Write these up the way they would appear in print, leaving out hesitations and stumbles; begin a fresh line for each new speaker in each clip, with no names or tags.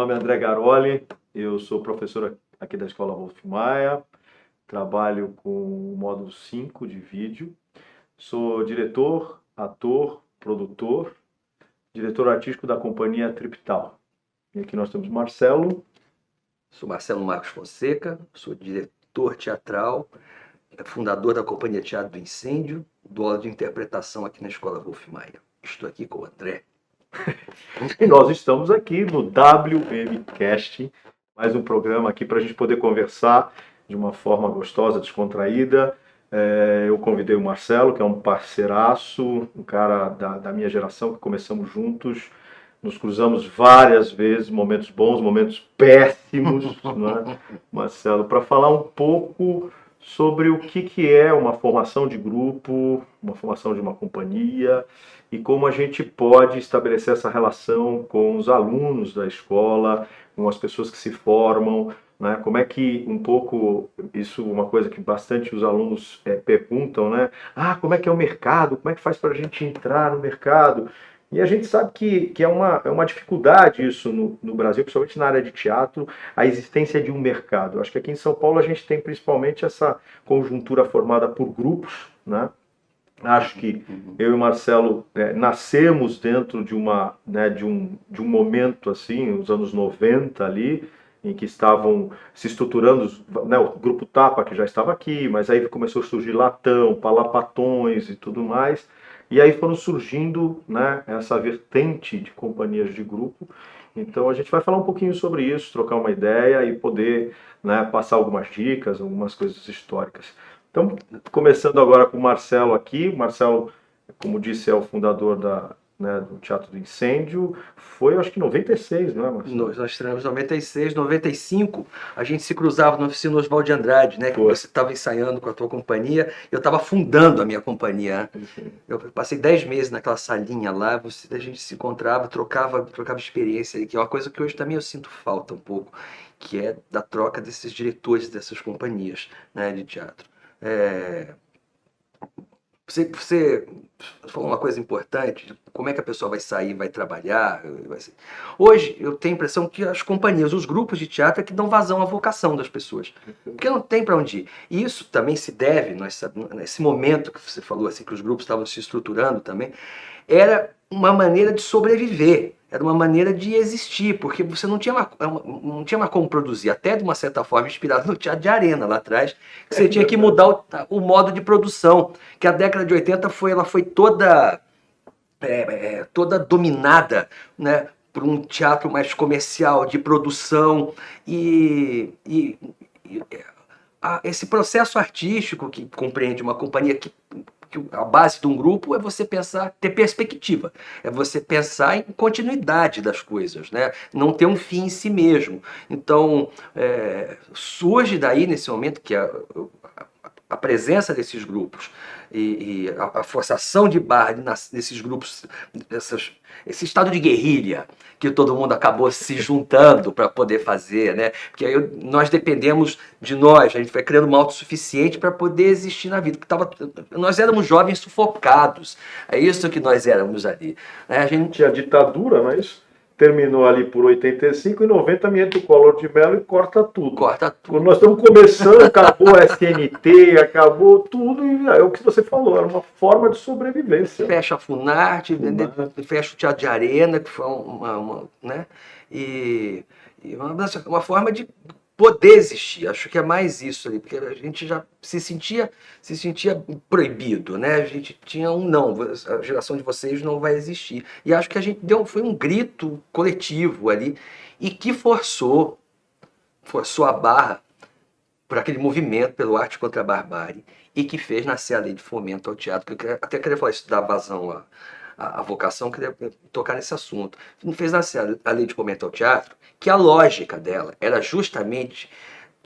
nome é André Garoli, eu sou professor aqui da Escola Wolf Maia, trabalho com o módulo 5 de vídeo, sou diretor, ator, produtor, diretor artístico da companhia Triptal. E aqui nós temos Marcelo.
Sou Marcelo Marcos Fonseca, sou diretor teatral, fundador da Companhia Teatro do Incêndio, dou aula de interpretação aqui na Escola Wolf Maia. Estou aqui com o André.
E nós estamos aqui no WMcast, mais um programa aqui para a gente poder conversar de uma forma gostosa, descontraída. Eu convidei o Marcelo, que é um parceiraço, um cara da minha geração, que começamos juntos, nos cruzamos várias vezes, momentos bons, momentos péssimos, né, Marcelo, para falar um pouco sobre o que é uma formação de grupo, uma formação de uma companhia, e como a gente pode estabelecer essa relação com os alunos da escola, com as pessoas que se formam, né? Como é que um pouco, isso é uma coisa que bastante os alunos perguntam, né? Como é que é o mercado? Como é que faz para a gente entrar no mercado? E a gente sabe que é uma dificuldade isso no Brasil, principalmente na área de teatro, a existência de um mercado. Acho que aqui em São Paulo a gente tem principalmente essa conjuntura formada por grupos, né? Acho que eu e o Marcelo nascemos dentro de um momento assim, os anos 90 ali, em que estavam se estruturando, né, o Grupo Tapa, que já estava aqui, mas aí começou a surgir Latão, Palapatões e tudo mais, e aí foram surgindo, né, essa vertente de companhias de grupo. Então a gente vai falar um pouquinho sobre isso, trocar uma ideia e poder, né, passar algumas dicas, algumas coisas históricas. Então, começando agora com o Marcelo aqui. O Marcelo, como disse, é o fundador do Teatro do Incêndio. Foi, eu acho que em 96, não é, Marcelo?
Nós estreamos em 96, 95, a gente se cruzava na oficina Oswald de Andrade, né? Que você estava ensaiando com a tua companhia, eu estava fundando a minha companhia. Eu passei 10 meses naquela salinha lá, a gente se encontrava, trocava experiência, que é uma coisa que hoje também eu sinto falta um pouco, que é da troca desses diretores dessas companhias, né, de teatro. Você falou uma coisa importante, como é que a pessoa vai sair, vai trabalhar. Hoje eu tenho a impressão que as companhias, os grupos de teatro é que dão vazão à vocação das pessoas, porque não tem para onde ir. E isso também se deve, nesse momento que você falou, assim, que os grupos estavam se estruturando também, era uma maneira de sobreviver, era uma maneira de existir, porque você não tinha mais como produzir, até de uma certa forma inspirado no teatro de arena lá atrás, que você tinha que mudar o modo de produção, que a década de 80 ela foi toda dominada, né, por um teatro mais comercial, de produção, esse processo artístico que compreende uma companhia que a base de um grupo é você pensar, ter perspectiva, é você pensar em continuidade das coisas, né? Não ter um fim em si mesmo. Então, surge daí, nesse momento, que a presença desses grupos e a forçação de barra desses grupos, esse estado de guerrilha que todo mundo acabou se juntando para poder fazer, né? Porque aí nós dependemos de nós, a gente vai criando uma autossuficiente para poder existir na vida. Nós éramos jovens sufocados, é isso que nós éramos ali.
Né? A gente tinha ditadura, mas terminou ali por 85 e 90 me entra o Collor de Mello e corta tudo.
Corta tudo.
Quando nós estamos começando, acabou a SNT, acabou tudo, e é o que você falou, era uma forma de sobrevivência.
Fecha a Funarte, fecha o Teatro de Arena, que foi né? E uma forma de poder existir. Acho que é mais isso ali, porque a gente já se sentia proibido, né? A gente tinha não, a geração de vocês não vai existir. E acho que a gente foi um grito coletivo ali e que forçou a barra por aquele movimento pelo Arte contra a Barbárie e que fez nascer a Lei de Fomento ao Teatro, que eu até queria falar isso, dar vazão à vocação, queria tocar nesse assunto. Fez nascer a Lei de Fomento ao Teatro, que a lógica dela era justamente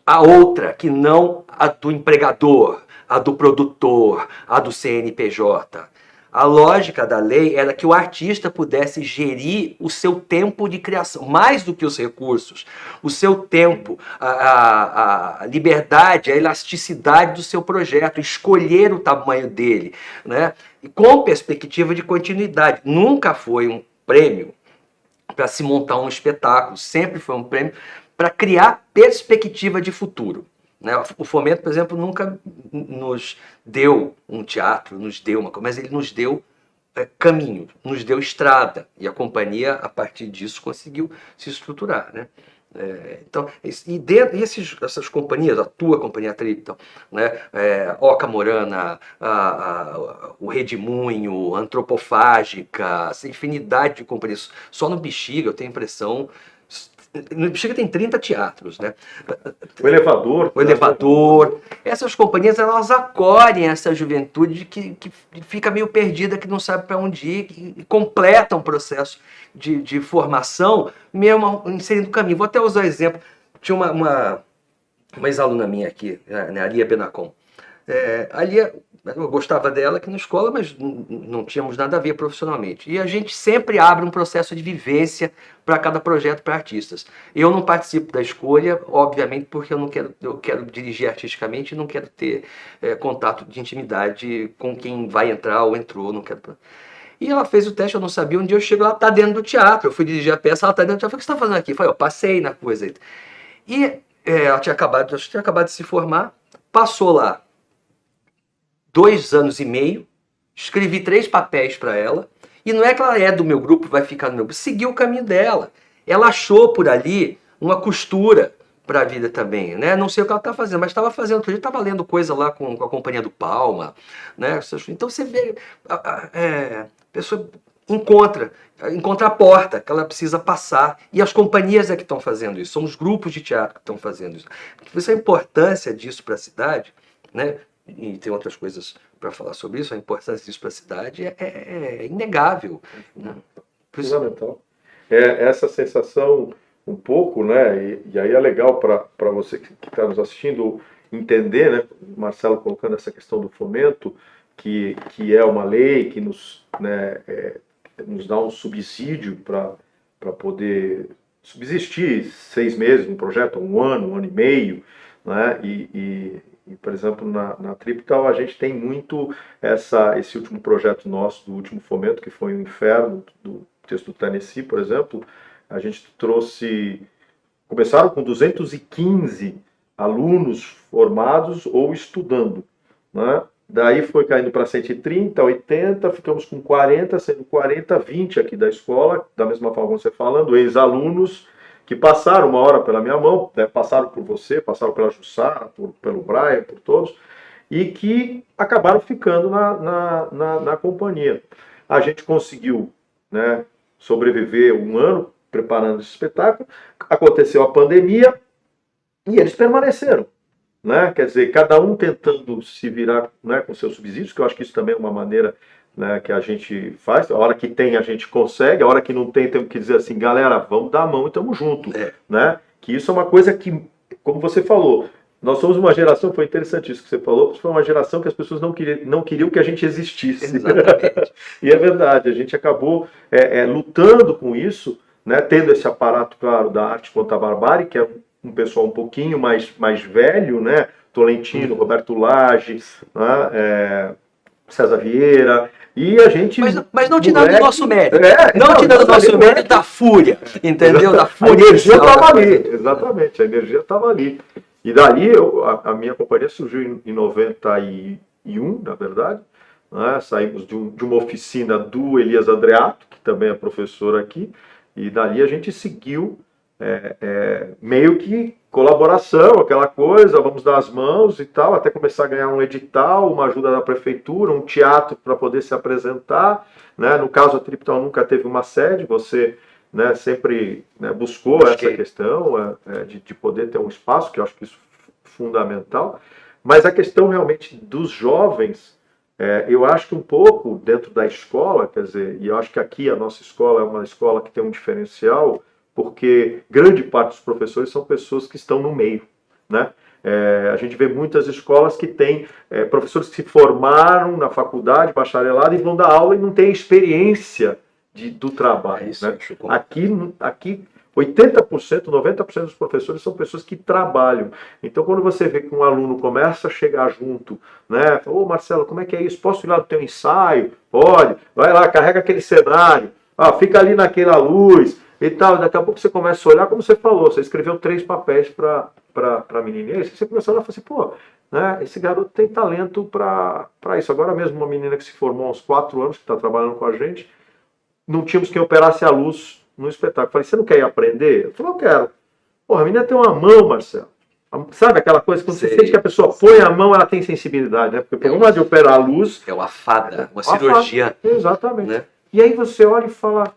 a outra, que não a do empregador, a do produtor, a do CNPJ. A lógica da lei era que o artista pudesse gerir o seu tempo de criação, mais do que os recursos, o seu tempo, a liberdade, a elasticidade do seu projeto, escolher o tamanho dele, né? E com perspectiva de continuidade. Nunca foi um prêmio para se montar um espetáculo, sempre foi um prêmio para criar perspectiva de futuro. Né? O Fomento, por exemplo, nunca nos deu um teatro, nos deu uma coisa, mas ele nos deu caminho, nos deu estrada, e a companhia, a partir disso, conseguiu se estruturar, né? Então, essas companhias, a tua companhia Tripton, né? Oca Morana, o Redemoinho, Antropofágica, essa infinidade de companhias. Só no Bexiga, eu tenho a impressão. No Bexiga tem 30 teatros, né?
O Elevador.
O Elevador. Essas companhias, elas acolhem essa juventude que fica meio perdida, que não sabe para onde ir, e completam o processo de formação, mesmo inserindo o caminho. Vou até usar um exemplo. Tinha uma ex-aluna minha aqui, né, a Lia Benacon. A Lia, eu gostava dela aqui na escola, mas não tínhamos nada a ver profissionalmente. E a gente sempre abre um processo de vivência para cada projeto para artistas. Eu não participo da escolha, obviamente, porque eu quero dirigir artisticamente e não quero ter contato de intimidade com quem vai entrar ou entrou, não quero. E ela fez o teste, eu não sabia. Um dia eu chego lá, tá dentro do teatro. Eu fui dirigir a peça, ela tá dentro do teatro. Eu falei, o que você está fazendo aqui? Eu falei, eu passei na coisa. E ela tinha acabado de se formar, passou lá 2 anos e meio, escrevi 3 papéis para ela, e não é que ela é do meu grupo, vai ficar no meu grupo, seguiu o caminho dela. Ela achou por ali uma costura para a vida também, né? Não sei o que ela está fazendo, mas estava fazendo. Outro dia estava lendo coisa lá com a Companhia do Palma, né? Então você vê, a pessoa encontra a porta que ela precisa passar, e as companhias é que estão fazendo isso, são os grupos de teatro que estão fazendo isso. Essa importância disso para a cidade, né? E tem outras coisas para falar sobre isso, a importância disso para a cidade é inegável. Né?
Fundamental. Essa sensação um pouco, né? E aí é legal para você que está nos assistindo entender, né? Marcelo colocando essa questão do fomento, que é uma lei que nos dá um subsídio para poder subsistir 6 meses no projeto, 1 ano e meio, né? E, por exemplo, na Triptal a gente tem muito esse último projeto nosso, do último fomento, que foi o Inferno, do texto do Tennessee, por exemplo. A gente começaram com 215 alunos formados ou estudando, né? Daí foi caindo para 130, 80, ficamos com 40, sendo 40, 20 aqui da escola, da mesma forma que você falando, ex-alunos que passaram uma hora pela minha mão, né, passaram por você, passaram pela Jussara, pelo Brian, por todos, e que acabaram ficando na companhia. A gente conseguiu, né, sobreviver 1 ano preparando esse espetáculo, aconteceu a pandemia e eles permaneceram. Né? Quer dizer, cada um tentando se virar, né, com seus subsídios, que eu acho que isso também é uma maneira, né, que a gente faz. A hora que tem, a gente consegue. A hora que não tem, temos que dizer assim, galera, vamos dar a mão e estamos juntos. Né? Que isso é uma coisa que, como você falou, nós somos uma geração, foi interessante isso que você falou, foi uma geração que as pessoas não queriam que a gente existisse.
Exatamente.
E é verdade, a gente acabou lutando com isso, né, tendo esse aparato, claro, da arte contra a barbárie, que é um pessoal um pouquinho mais velho, né? Tolentino, Roberto Lage, né? César Vieira, e a gente...
Mas não te dando o nosso mérito.
Não
te dando o nosso mérito da fúria, entendeu? Da fúria.
A energia estava ali, exatamente, a energia estava ali. E dali, a minha companhia surgiu em 91, na verdade, né? Saímos de uma oficina do Elias Andreato, que também é professor aqui, e dali a gente seguiu meio que colaboração, aquela coisa, vamos dar as mãos e tal, até começar a ganhar um edital, uma ajuda da prefeitura, um teatro para poder se apresentar, né? No caso, a Triptal nunca teve uma sede, você, né, sempre, né, buscou essa questão de poder ter um espaço, que eu acho que isso é fundamental, mas a questão realmente dos jovens, eu acho que um pouco dentro da escola, quer dizer, e eu acho que aqui a nossa escola é uma escola que tem um diferencial, porque grande parte dos professores são pessoas que estão no meio, né? A gente vê muitas escolas que têm professores que se formaram na faculdade, bacharelado, e vão dar aula e não têm experiência do trabalho.
Isso,
né? Aqui 80%, 90% dos professores são pessoas que trabalham. Então, quando você vê que um aluno começa a chegar junto, né? Ô, Marcelo, como é que é isso? Posso ir lá no teu ensaio? Pode. Vai lá, carrega aquele cenário. Fica ali naquela luz. e tal. Daqui a pouco você começa a olhar, como você falou, você escreveu 3 papéis para a menina. E aí você começou a olhar e falou assim, pô, né, esse garoto tem talento para isso. Agora mesmo uma menina que se formou há uns 4 anos, que está trabalhando com a gente, não tínhamos quem operasse a luz no espetáculo. Eu falei, você não quer ir aprender? Eu falei, eu quero. Porra, a menina tem uma mão, Marcelo. Sabe aquela coisa, quando você sente que a pessoa põe a mão, ela tem sensibilidade, né? Porque o problema de operar a luz...
É uma fada, uma cirurgia.
Fada. Exatamente.
Né?
E aí você olha e fala,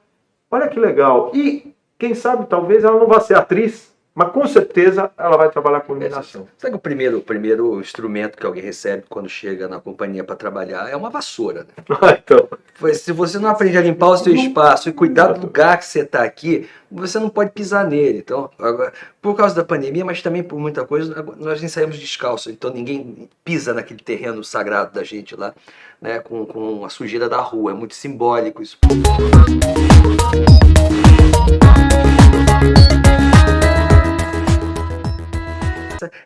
olha que legal. E, quem sabe, talvez ela não vá ser atriz, mas com certeza ela vai trabalhar com iluminação.
Sabe que o primeiro instrumento que alguém recebe quando chega na companhia para trabalhar é uma vassoura, né?
Então...
Se você não aprende a limpar o seu espaço e cuidar do lugar que você está aqui, você não pode pisar nele. Então, agora, por causa da pandemia, mas também por muita coisa, nós ensaiamos descalço. Então ninguém pisa naquele terreno sagrado da gente lá, né, com a sujeira da rua. É muito simbólico isso.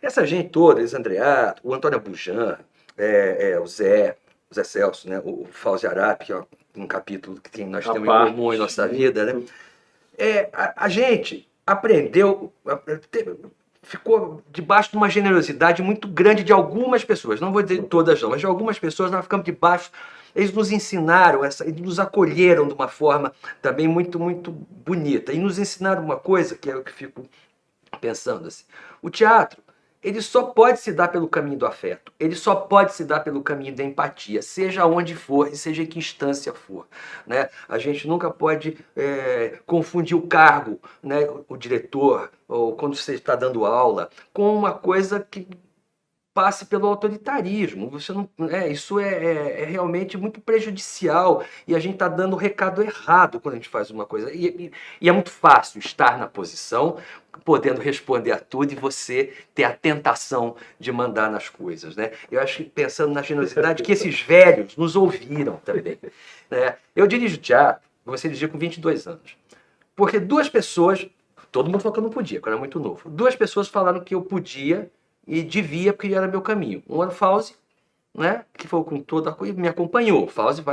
Essa gente toda, eles Andreato, o Antônio Bujan, o Zé Celso, né? O Fauzi Arap, que é um capítulo que nós temos em comum em nossa vida, né? A gente aprendeu, ficou debaixo de uma generosidade muito grande de algumas pessoas, não vou dizer todas não, mas de algumas pessoas nós ficamos debaixo, eles nos ensinaram, eles nos acolheram de uma forma também muito, muito bonita, e nos ensinaram uma coisa que é o que fico pensando assim, o teatro, ele só pode se dar pelo caminho do afeto, ele só pode se dar pelo caminho da empatia, seja onde for e seja em que instância for, né? A gente nunca pode confundir o cargo, né, o diretor, ou quando você está dando aula, com uma coisa que passe pelo autoritarismo. Você não, isso é realmente muito prejudicial e a gente está dando o recado errado quando a gente faz uma coisa. E é muito fácil estar na posição, podendo responder a tudo e você ter a tentação de mandar nas coisas, né? Eu acho que, pensando na generosidade, que esses velhos nos ouviram também, né? Eu dirijo teatro, comecei a dirigir com 22 anos, porque 2 pessoas, todo mundo falou que eu não podia, porque eu era muito novo, 2 pessoas falaram que eu podia e devia, porque era meu caminho. Um era o Fauzi, né, que foi com toda a coisa, me acompanhou. O Fauzi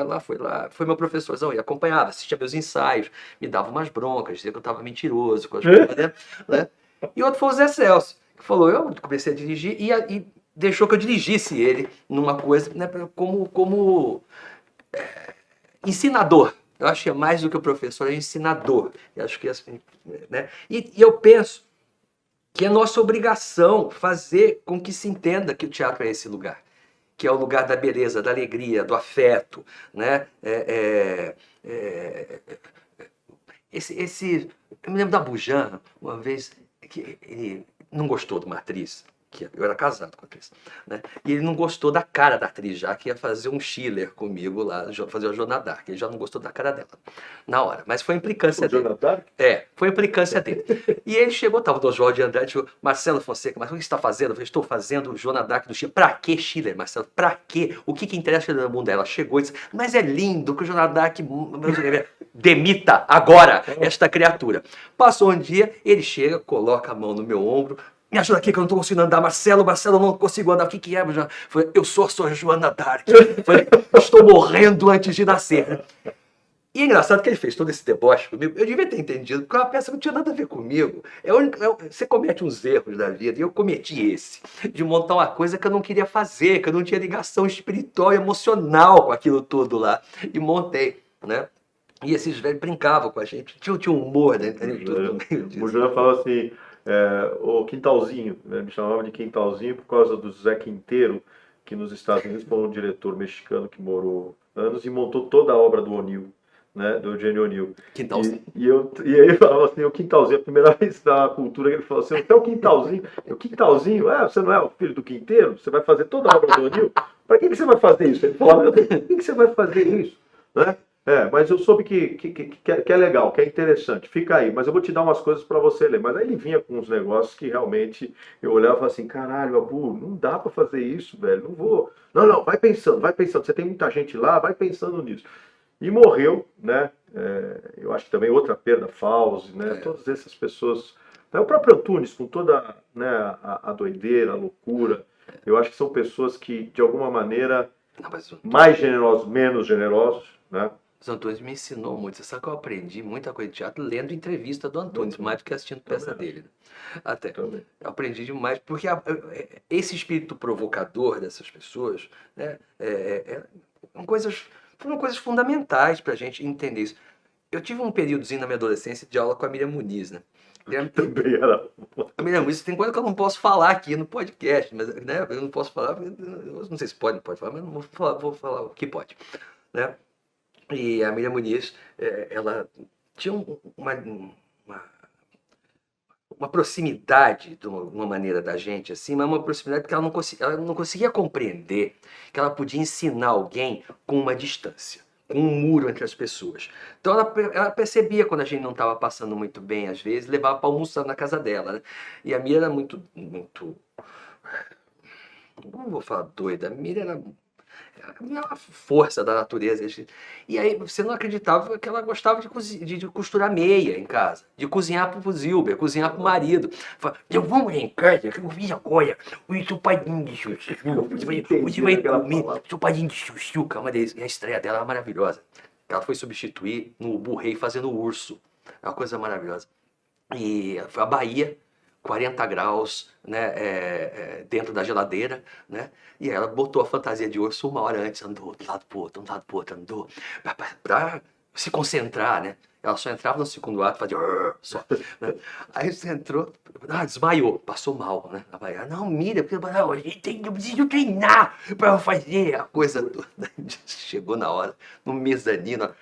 foi meu professorzão, e acompanhava, assistia meus ensaios, me dava umas broncas, dizia que eu estava mentiroso, com as coisas, né? E outro foi o Zé Celso, que falou, eu comecei a dirigir e deixou que eu dirigisse ele numa coisa, né, como ensinador. Eu acho que é mais do que o professor, é ensinador. Eu acho que assim, né? E eu penso que é nossa obrigação fazer com que se entenda que o teatro é esse lugar, que é o lugar da beleza, da alegria, do afeto, né? Eu me lembro da Bujan, uma vez, que ele não gostou de uma atriz, que eu era casado com a atriz, né? E ele não gostou da cara da atriz, já que ia fazer um Schiller comigo lá, fazer a Joana d'Arc. Ele já não gostou da cara dela, na hora. Mas foi implicância dele.
Joana d'Arc?
Foi implicância dele. E ele chegou, estava o Oswald de Andrade, chegou, Marcelo Fonseca, mas o que você está fazendo? Eu falei, estou fazendo Joana d'Arc do Schiller. Pra que Schiller, Marcelo? Pra quê? O que interessa no mundo dela? Chegou e disse, mas é lindo que o Joana d'Arc... Demita agora esta criatura. Passou um dia, ele chega, coloca a mão no meu ombro, me ajuda aqui que eu não estou conseguindo andar. Marcelo, eu não consigo andar. O que é? Eu sou a sua Joana d'Arc. Estou morrendo antes de nascer. E é engraçado que ele fez todo esse deboche comigo. Eu devia ter entendido, porque uma peça não tinha nada a ver comigo. Você comete uns erros da vida, e eu cometi esse. De montar uma coisa que eu não queria fazer, que eu não tinha ligação espiritual e emocional com aquilo tudo lá. E montei, né? E esses velhos brincavam com a gente. Tinha um humor, né?
O Bujan falou assim, o Quintalzinho, né? Me chamava de Quintalzinho por causa do Zé Quinteiro, que nos Estados Unidos foi um diretor mexicano que morou anos e montou toda a obra do O'Neill, né? Do Eugênio O'Neill.
Quintalzinho.
E aí ele falava assim, o Quintalzinho, a primeira vez da cultura que ele falou assim, até o Quintalzinho, você não é o filho do Quinteiro? Você vai fazer toda a obra do O'Neill? Para que você vai fazer isso? Ele falava, por que você vai fazer isso? Né? Mas eu soube que é legal, que é interessante, fica aí, mas eu vou te dar umas coisas para você ler. Mas aí ele vinha com uns negócios que realmente eu olhava e falava assim, caralho, Abu, não dá para fazer isso, velho, não vou. Não, vai pensando, você tem muita gente lá, vai pensando nisso. E morreu, né? Eu acho que também outra perda, Fauzi, né? Todas essas pessoas, o próprio Antunes, com toda, né, a doideira, a loucura, eu acho que são pessoas que, de alguma maneira, mais generosos, menos generosos, né?
Os Antunes me ensinou muito. Você sabe que eu aprendi muita coisa de teatro lendo entrevista do Antunes, mais do que assistindo peça dele. Né? Até.
Também.
Eu aprendi demais, porque esse espírito provocador dessas pessoas, né, foram coisas fundamentais para a gente entender isso. Eu tive um períodozinho na minha adolescência de aula com a Miriam Muniz, né?
Também era.
A Miriam Muniz tem coisa que eu não posso falar aqui no podcast, mas né, eu não posso falar, eu não sei se pode, não pode falar, mas não vou falar o que pode, né? E a Miriam Muniz, ela tinha uma proximidade de uma maneira da gente, assim, mas uma proximidade que ela não conseguia compreender que ela podia ensinar alguém com uma distância, com um muro entre as pessoas. Então ela percebia quando a gente não estava passando muito bem, às vezes, levava para almoçar na casa dela, né? E a Miriam era muito, não vou falar doida, a Miriam era uma força da natureza. E aí você não acreditava que ela gostava de costurar meia em casa, de cozinhar pro Zilber, cozinhar pro marido. Falava, eu vou em casa, que eu vi agora, o ensopadinho de chuchu, você vai comer ensopadinho de chuchu, que é uma delícia. E a estreia dela era maravilhosa. Ela foi substituir no Burrei fazendo o urso. É uma coisa maravilhosa. E foi a Bahia, 40 graus, né, dentro da geladeira, né? E ela botou a fantasia de urso 1 hora antes, andou de lado pro outro, de um lado pro outro, andou, pra se concentrar, né? Ela só entrava no segundo ato, fazia só, né? Aí você entrou, desmaiou, passou mal, né? A Bahia, não, mira, porque eu preciso treinar pra fazer a coisa toda. Chegou na hora, no mezanino,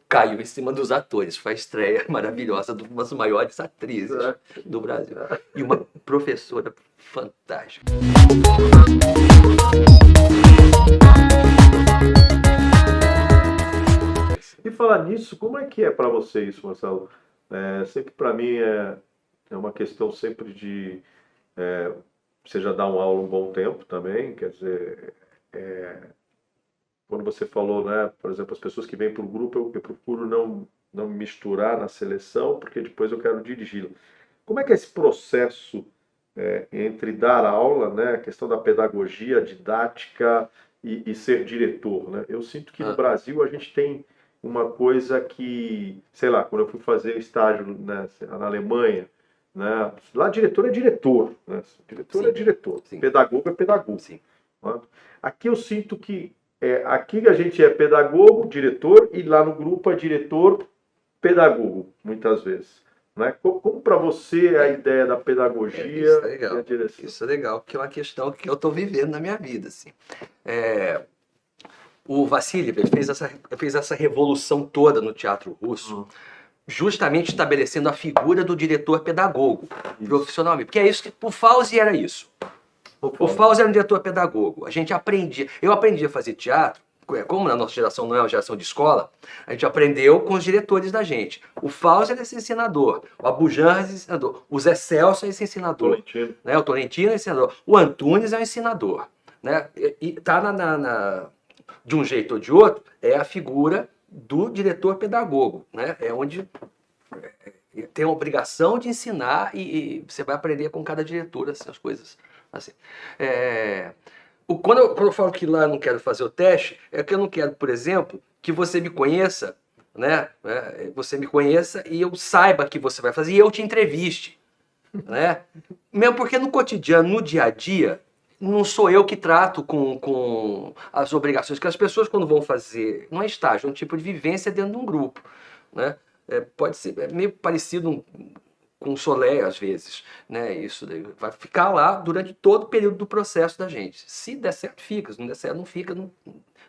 caiu em cima dos atores. Foi a estreia maravilhosa de uma das maiores atrizes do Brasil. E uma professora fantástica.
E falar nisso, como é que é para você isso, Marcelo? Sempre para mim é uma questão sempre de... você já dá uma aula um bom tempo também, quer dizer... quando você falou, né, por exemplo, as pessoas que vêm para o grupo, eu procuro não misturar na seleção, porque depois eu quero dirigi-la. Como é que é esse processo entre dar aula, né, a questão da pedagogia, didática e ser diretor, né? Eu sinto que no Brasil a gente tem uma coisa que, sei lá, quando eu fui fazer estágio, né, na Alemanha, né, lá diretor é diretor, né? Diretor
Sim.
é diretor,
Sim.
pedagogo é pedagogo.
Sim.
Né? Aqui eu sinto que aqui a gente é pedagogo, diretor, e lá no grupo é diretor, pedagogo, muitas vezes. Né? Como para você é a ideia da pedagogia
isso é legal.
e a direção?
Isso é legal, porque é uma questão que eu estou vivendo na minha vida. Assim. O Vassiliev fez essa revolução toda no teatro russo, justamente estabelecendo a figura do diretor pedagogo, profissionalmente. Porque é isso que o Fauzi era isso. O Fauzi era um diretor pedagogo. Eu aprendi a fazer teatro, como na nossa geração não é uma geração de escola, a gente aprendeu com os diretores da gente. O Fauzi era esse ensinador, o Abujamra é esse ensinador, o Zé Celso é esse ensinador,
Tolentino.
né? O Tolentino é esse ensinador, o Antunes é um ensinador. Né? E tá de um jeito ou de outro, é a figura do diretor pedagogo. Né? É onde tem a obrigação de ensinar e você vai aprender com cada diretor assim, as coisas. Assim. Quando eu falo que lá eu não quero fazer o teste, é que eu não quero, por exemplo, que você me conheça, né? Você me conheça e eu saiba que você vai fazer e eu te entreviste. Né? Mesmo porque no cotidiano, no dia a dia, não sou eu que trato com as obrigações que as pessoas quando vão fazer, não é estágio, é um tipo de vivência dentro de um grupo. Né? Pode ser meio parecido com o Solé, às vezes, né? Isso daí vai ficar lá durante todo o período do processo da gente. Se der certo, fica. Se não der certo, não fica. Não,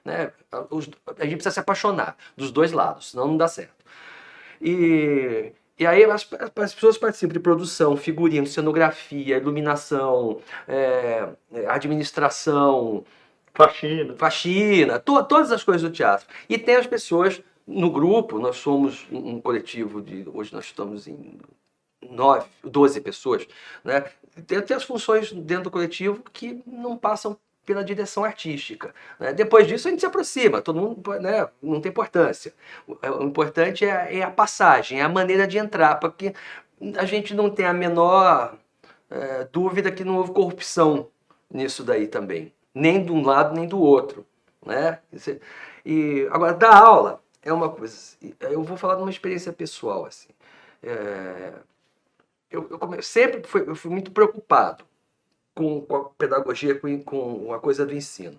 né? A gente precisa se apaixonar dos dois lados, senão não dá certo. E aí as pessoas participam de produção, figurino, cenografia, iluminação, administração, faxina, todas as coisas do teatro. E tem as pessoas no grupo, nós somos um coletivo hoje nós estamos em 12 pessoas, né? Tem as funções dentro do coletivo que não passam pela direção artística. Né? Depois disso a gente se aproxima, todo mundo, né, não tem importância. O importante é a passagem, é a maneira de entrar, porque a gente não tem a menor dúvida que não houve corrupção nisso daí também, nem de um lado nem do outro. Né? Agora, dar aula é uma coisa. Eu vou falar de uma experiência pessoal, assim. Eu fui muito preocupado com a pedagogia, com a coisa do ensino.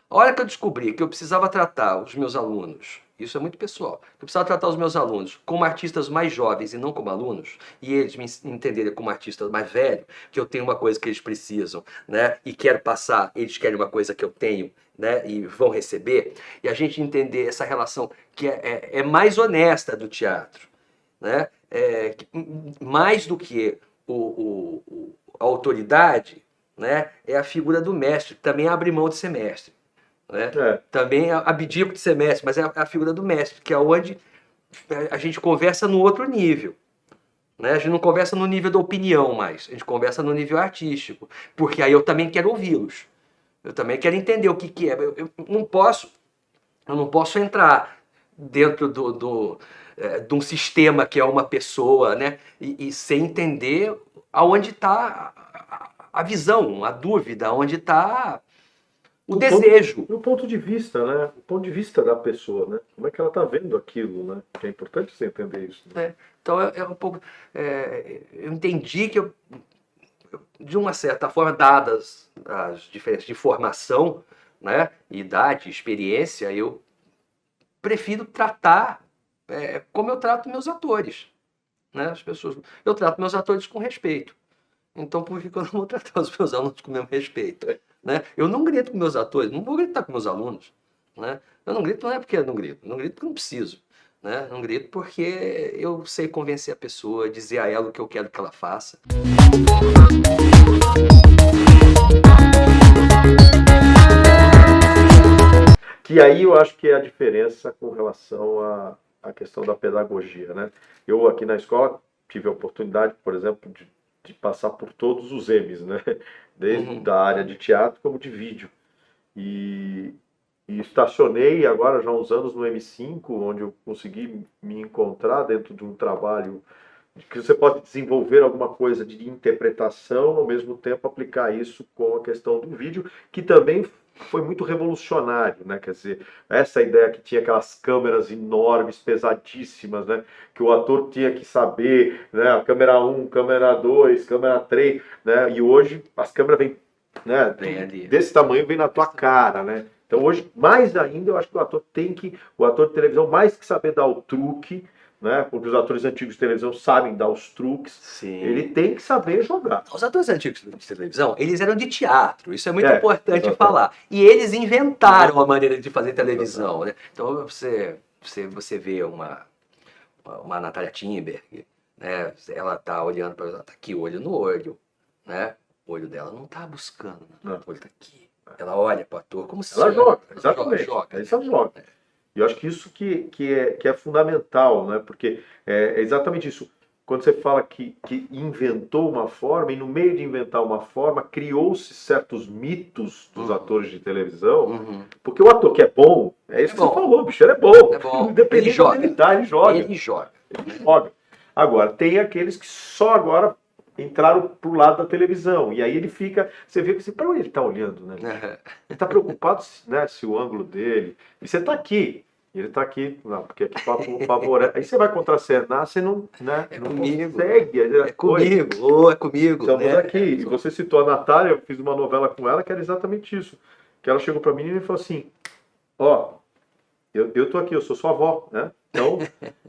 A hora que eu descobri que eu precisava tratar os meus alunos, isso é muito pessoal, que eu precisava tratar os meus alunos como artistas mais jovens e não como alunos, e eles me entenderem como artistas mais velhos, que eu tenho uma coisa que eles precisam, né, e quero passar, eles querem uma coisa que eu tenho, né, e vão receber, e a gente entender essa relação que é mais honesta do teatro, né, mais do que a autoridade, né, é a figura do mestre, que também abre mão de ser mestre. Né? Também abdico de ser mestre, mas é a figura do mestre, que é onde a gente conversa no outro nível. Né? A gente não conversa no nível da opinião mais, a gente conversa no nível artístico, porque aí eu também quero ouvi-los. Eu também quero entender o que é. Eu não posso entrar dentro de um sistema que é uma pessoa, né? E sem entender aonde está a visão, a dúvida, onde está o desejo.
O ponto de vista, né? O ponto de vista da pessoa, né? Como é que ela está vendo aquilo, né? Que é importante você entender isso. Né?
Então é um pouco. Eu entendi que de uma certa forma, dadas as diferenças de formação, né, idade, experiência, eu prefiro tratar como eu trato meus atores, né? As pessoas. Eu trato meus atores com respeito. Então, por que eu não vou tratar os meus alunos com o mesmo respeito? Né? Eu não grito com meus atores, não vou gritar com meus alunos. Né? Eu não grito não é porque eu não grito porque eu não preciso. Né? Não grito porque eu sei convencer a pessoa, dizer a ela o que eu quero que ela faça.
Que aí eu acho que é a diferença com relação à questão da pedagogia. Né? Eu aqui na escola tive a oportunidade, por exemplo, de passar por todos os M's, né? Desde da área de teatro como de vídeo. E estacionei agora já há uns anos no M5, onde eu consegui me encontrar dentro de um trabalho que você pode desenvolver alguma coisa de interpretação, ao mesmo tempo aplicar isso com a questão do vídeo, que também foi muito revolucionário, né? Quer dizer, essa ideia que tinha aquelas câmeras enormes, pesadíssimas, né? Que o ator tinha que saber, né? A câmera 1, câmera 2, câmera 3, né? E hoje as câmeras vêm, né? Desse tamanho, vem na tua cara, né? Então hoje, mais ainda, eu acho que o ator de televisão, mais que saber dar o truque, né? Porque os atores antigos de televisão sabem dar os truques.
Sim.
Ele tem que saber jogar.
Os atores antigos de televisão, eles eram de teatro, isso é muito importante falar. E eles inventaram a maneira de fazer televisão. Né? Então você vê uma Natália Timberg, né? Ela tá olhando para ela, tá aqui, olho no olho, né? O olho dela não tá buscando, né? O olho tá aqui. Ela olha para o ator como se
ela joga, exatamente. Ela joga. E eu acho que isso que é fundamental, né? Porque é exatamente isso. Quando você fala que inventou uma forma, e no meio de inventar uma forma, criou-se certos mitos dos atores de televisão, porque o ator que é bom, é isso que você falou, bicho, ele é bom. Independente de onde ele joga.
Ele joga.
Agora, tem aqueles que só agora entraram pro lado da televisão. E aí ele fica, você vê que assim, para onde ele está olhando, né? Ele está preocupado, né, se o ângulo dele. E você está aqui. Ele está aqui, não, porque aqui favorece. Aí você vai contracenar, você não, né, não consegue.
É comigo.
Estamos
né?
aqui. E você citou a Natália, eu fiz uma novela com ela que era exatamente isso. Que ela chegou para mim e falou assim: ó, eu tô aqui, eu sou sua avó, né? Então,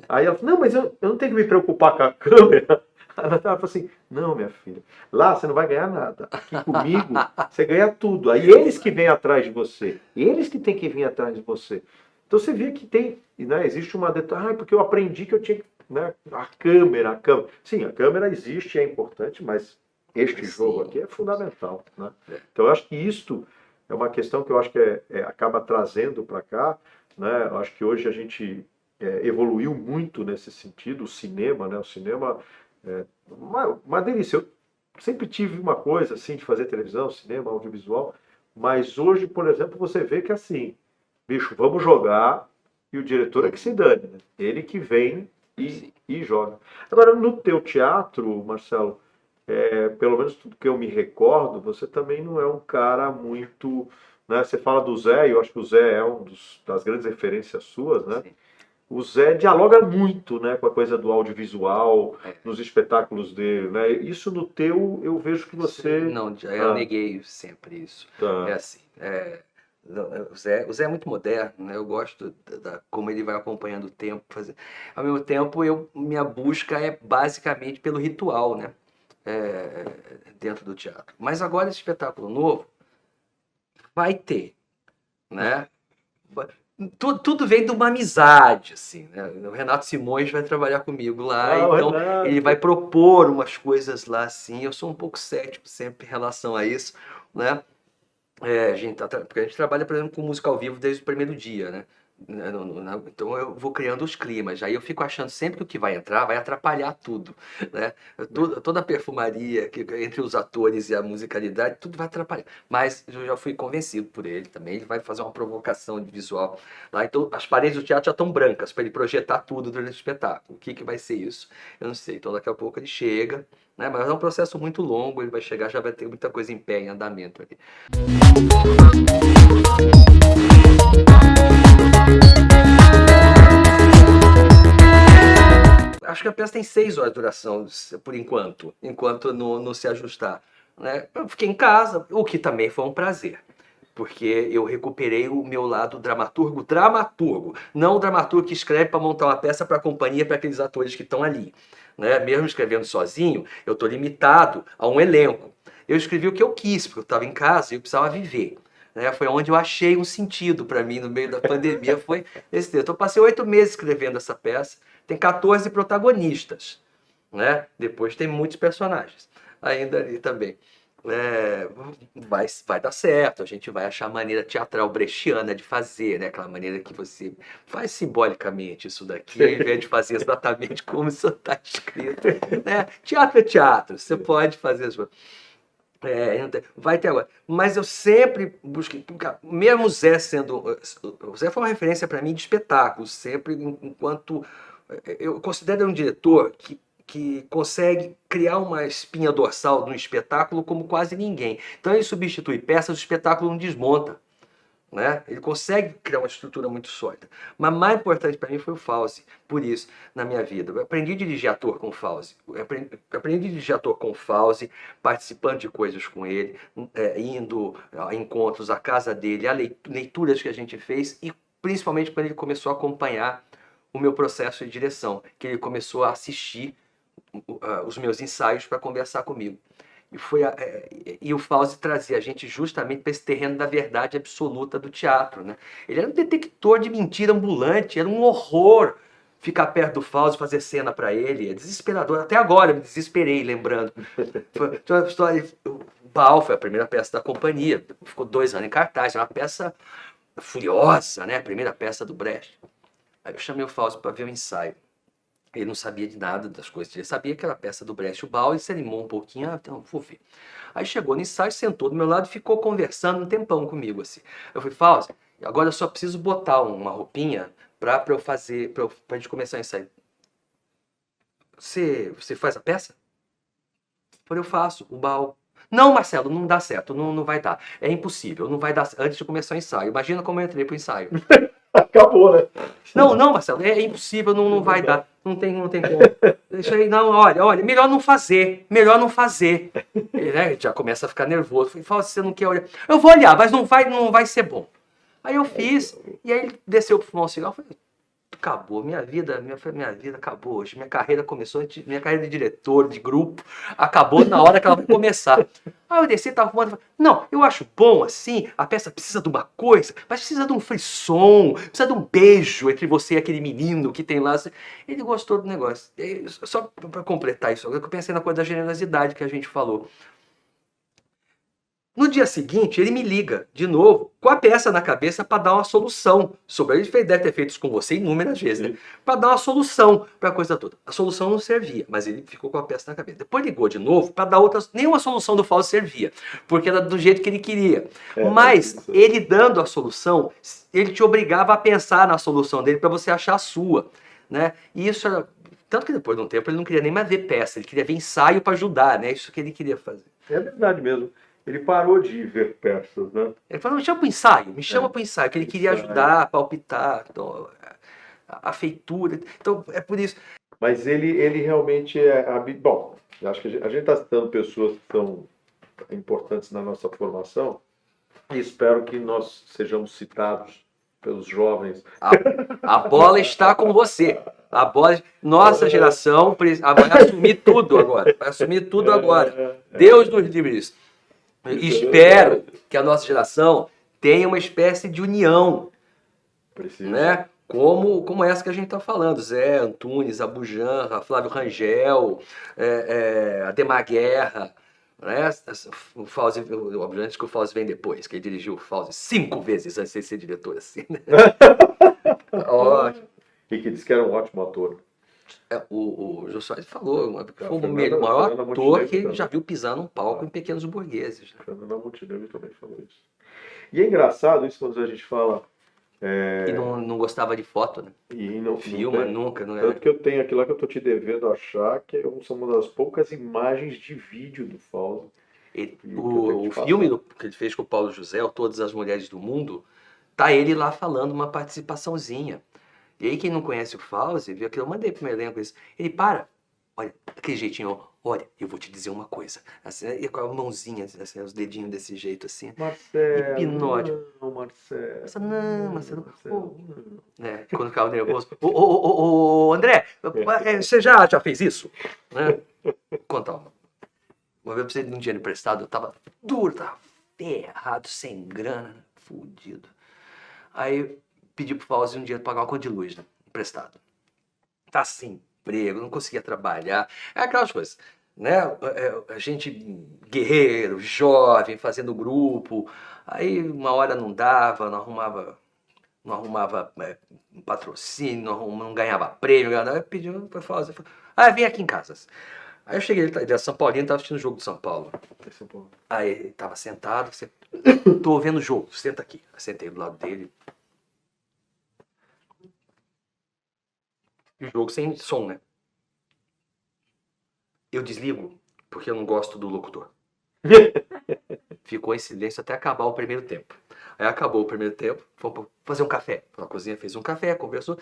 aí ela falou: não, mas eu não tenho que me preocupar com a câmera. Ela falou assim: não, minha filha, lá você não vai ganhar nada. Aqui comigo você ganha tudo. Aí eles que vêm atrás de você. Eles que têm que vir atrás de você. Então você vê que tem, né, existe uma detalhe, porque eu aprendi que eu tinha, né, a câmera. Sim, a câmera existe, é importante, mas este jogo aqui é fundamental. Né? Então eu acho que isto é uma questão que eu acho que acaba trazendo para cá. Né? Eu acho que hoje a gente evoluiu muito nesse sentido, o cinema, né? O cinema é uma delícia. Eu sempre tive uma coisa assim de fazer televisão, cinema, audiovisual, mas hoje, por exemplo, você vê que assim, bicho, vamos jogar e o diretor é que se dane, né? Ele que vem e joga. Agora, no teu teatro, Marcelo, pelo menos tudo que eu me recordo, você também não é um cara muito, né? Você fala do Zé, e eu acho que o Zé é das grandes referências suas, né?
Sim.
O Zé dialoga muito, né, com a coisa do audiovisual,
É.
nos espetáculos dele, né? Isso no teu, eu vejo que você...
Não, eu
Ah,
neguei sempre isso. É
tá.
assim, o Zé é muito moderno, né? Eu gosto como ele vai acompanhando o tempo. Ao mesmo tempo, minha busca é basicamente pelo ritual, né? É, dentro do teatro. Mas agora esse espetáculo novo vai ter, né? Tudo vem de uma amizade, assim, né? O Renato Simões vai trabalhar comigo lá,
Ah, o
então ele vai
Renato.
propor umas coisas lá, assim. Eu sou um pouco cético sempre em relação a isso, né? Porque a gente trabalha, por exemplo, com música ao vivo desde o primeiro dia, né? Então eu vou criando os climas. Aí eu fico achando sempre que o que vai entrar vai atrapalhar tudo, né? Toda a perfumaria entre os atores e a musicalidade, tudo vai atrapalhar. Mas eu já fui convencido por ele também. Ele vai fazer uma provocação de visual lá. Então as paredes do teatro já estão brancas para ele projetar tudo durante o espetáculo. O que vai ser isso? Eu não sei. Então daqui a pouco ele chega, né? Mas é um processo muito longo. Ele vai chegar, já vai ter muita coisa em pé, em andamento ali. Acho que a peça tem 6 horas de duração, por enquanto não se ajustar, né? Eu fiquei em casa, o que também foi um prazer, porque eu recuperei o meu lado dramaturgo, não o dramaturgo que escreve para montar uma peça para a companhia, para aqueles atores que estão ali, né? Mesmo escrevendo sozinho, eu estou limitado a um elenco. Eu escrevi o que eu quis, porque eu estava em casa e eu precisava viver. Né? Foi onde eu achei um sentido para mim no meio da pandemia, foi esse texto. Eu passei 8 meses escrevendo essa peça, tem 14 protagonistas, né? Depois tem muitos personagens ainda ali também. Vai dar certo, a gente vai achar a maneira teatral brechiana de fazer, né? Aquela maneira que você faz simbolicamente isso daqui, ao invés de fazer exatamente como isso está escrito. Né? Teatro é teatro, você pode fazer as coisas. Vai ter agora. Mas eu sempre busquei, mesmo o Zé sendo. O Zé foi uma referência para mim de espetáculo, sempre enquanto. Eu considero um diretor que consegue criar uma espinha dorsal de um espetáculo como quase ninguém. Então ele substitui peças, o espetáculo não desmonta. Né? Ele consegue criar uma estrutura muito sólida. Mas mais importante para mim foi o Fauzi, por isso, na minha vida. Eu aprendi a dirigir ator com o Fauzi. Eu aprendi a dirigir ator com o Fauzi, participando de coisas com ele, indo a encontros à casa dele, a leituras que a gente fez e principalmente quando ele começou a acompanhar o meu processo de direção, que ele começou a assistir os meus ensaios para conversar comigo. E o Fauzi trazia a gente justamente para esse terreno da verdade absoluta do teatro. Né? Ele era um detector de mentira ambulante, era um horror ficar perto do Fauzi, fazer cena para ele. É desesperador. Até agora eu me desesperei lembrando. Foi uma história. O Baal foi a primeira peça da companhia, ficou 2 anos em cartaz, é uma peça furiosa, né? A primeira peça do Brecht. Aí eu chamei o Fauzi para ver o ensaio. Ele não sabia de nada das coisas. Ele sabia que era a peça do Brecht Baal, ele se animou um pouquinho, então vou ver. Aí chegou no ensaio, sentou do meu lado e ficou conversando um tempão comigo, assim. Eu falei, Fauzi, agora eu só preciso botar uma roupinha pra eu fazer, pra gente começar o ensaio. Você faz a peça? Eu falei, eu faço, o Baal. Não, Marcelo, não dá certo, não vai dar. É impossível, não vai dar antes de começar o ensaio. Imagina como eu entrei pro ensaio.
Acabou, né?
Não, Marcelo, é impossível, não vai dar. Não tem como. Deixa aí, não, olha, melhor não fazer. Ele, né, já começa a ficar nervoso. Eu falo, você não quer olhar? Eu vou olhar, mas não vai ser bom. Aí eu fiz, e aí ele desceu pro fumar um cigarro. Eu falei, acabou, minha vida acabou hoje. Minha carreira começou, minha carreira de diretor, de grupo, acabou na hora que ela vai começar. Aí eu desci, tava fumando, falei, não, eu acho bom assim, a peça precisa de uma coisa, mas precisa de um frisson, precisa de um beijo entre você e aquele menino que tem lá. Ele gostou do negócio. Só para completar isso, eu pensei na coisa da generosidade que a gente falou. No dia seguinte, ele me liga de novo, com a peça na cabeça, para dar uma solução sobre. Ele deve ter feito isso com você inúmeras vezes, né? Para dar uma solução para a coisa toda. A solução não servia, mas ele ficou com a peça na cabeça. Depois ligou de novo para dar outras. Nenhuma solução do Fausto servia, porque era do jeito que ele queria. Mas ele dando a solução, ele te obrigava a pensar na solução dele para você achar a sua. Né? E isso era Tanto que depois de um tempo ele não queria nem mais ver peça, ele queria ver ensaio para ajudar, né? Isso que ele queria fazer.
É verdade mesmo. Ele parou de ver peças, né?
Ele falou, me chama para o ensaio, me chama para o ensaio, que ele queria
Ensaio.
ajudar, palpitar, então, a feitura. Então, é por isso.
Mas ele realmente bom, eu acho que a gente está citando pessoas que são importantes na nossa formação e espero que nós sejamos citados pelos jovens.
A bola está com você. A bola, nossa geração vai assumir tudo agora. Vai assumir tudo agora. Deus nos livre disso. Espero que a nossa geração tenha uma espécie de união,
Precisa.
né? Como essa que a gente está falando. Zé Antunes, Abu Janra, Flávio Rangel, Ademar Guerra, né? O Fauzi, obviamente que o Fauzi vem depois, que ele dirigiu o Fauzi 5 vezes antes de ser diretor, assim, né? Ótimo.
E que disse que era um ótimo ator.
O Jô Soares falou, foi o
Fernanda
maior ator
Montenegro
que ele
também.
já viu pisar num palco em Pequenos Burgueses. Né?
Fernanda Montenegro também falou isso. E é engraçado isso quando a gente fala.
E não gostava de foto, né?
E não
Filma
tem.
nunca, não é?
Tanto que eu tenho aquilo lá que eu tô te devendo achar, que são uma das poucas imagens de vídeo do Fauzi.
O filme que ele fez com o Paulo José, o Todas as Mulheres do Mundo, tá ele lá falando uma participaçãozinha. E aí quem não conhece o Fauzi, viu aquilo, eu mandei pro meu elenco isso. Ele olha, daquele jeitinho, olha, eu vou te dizer uma coisa. Assim, e com a mãozinha, assim, os dedinhos desse jeito, assim.
Marcelo,
Hipnótico.
não, Marcelo.
Não, Marcelo.
Marcelo,
Né? Quando ficava nervoso. Ô, André, você já fez isso? Né? Vou contar uma vez eu precisei de um dinheiro emprestado, eu tava duro, tava ferrado, sem grana, fudido. Aí pedi pro Fauzi um dia pagar uma conta de luz, né? Emprestado. Tá sem emprego, não conseguia trabalhar. É aquelas coisas, né? A gente guerreiro, jovem, fazendo grupo. Aí uma hora não dava, não arrumava um patrocínio, não ganhava prêmio. Aí pediu para Fauzi, vem aqui em casa. Aí eu cheguei, ele era São Paulino, tava assistindo o jogo de São Paulo. Aí ele tava sentado, tô vendo o jogo, senta aqui. Eu sentei do lado dele. E o jogo sem som, né? Eu desligo, porque eu não gosto do locutor. Ficou em silêncio até acabar o primeiro tempo. Aí acabou o primeiro tempo, fomos fazer um café. Na cozinha fez um café, conversou,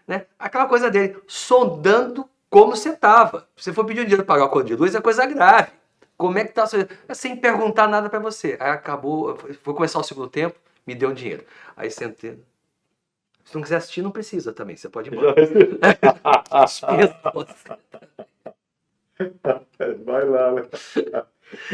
né? Aquela coisa dele, sondando como você tava. Se você for pedir dinheiro para pagar a conta de luz, é coisa grave. Como é que tá? Sem perguntar nada para você. Aí acabou, foi começar o segundo tempo, me deu um dinheiro. Aí sentei. Se não quiser assistir, não precisa também. Você pode ir embora.
Vai lá, né?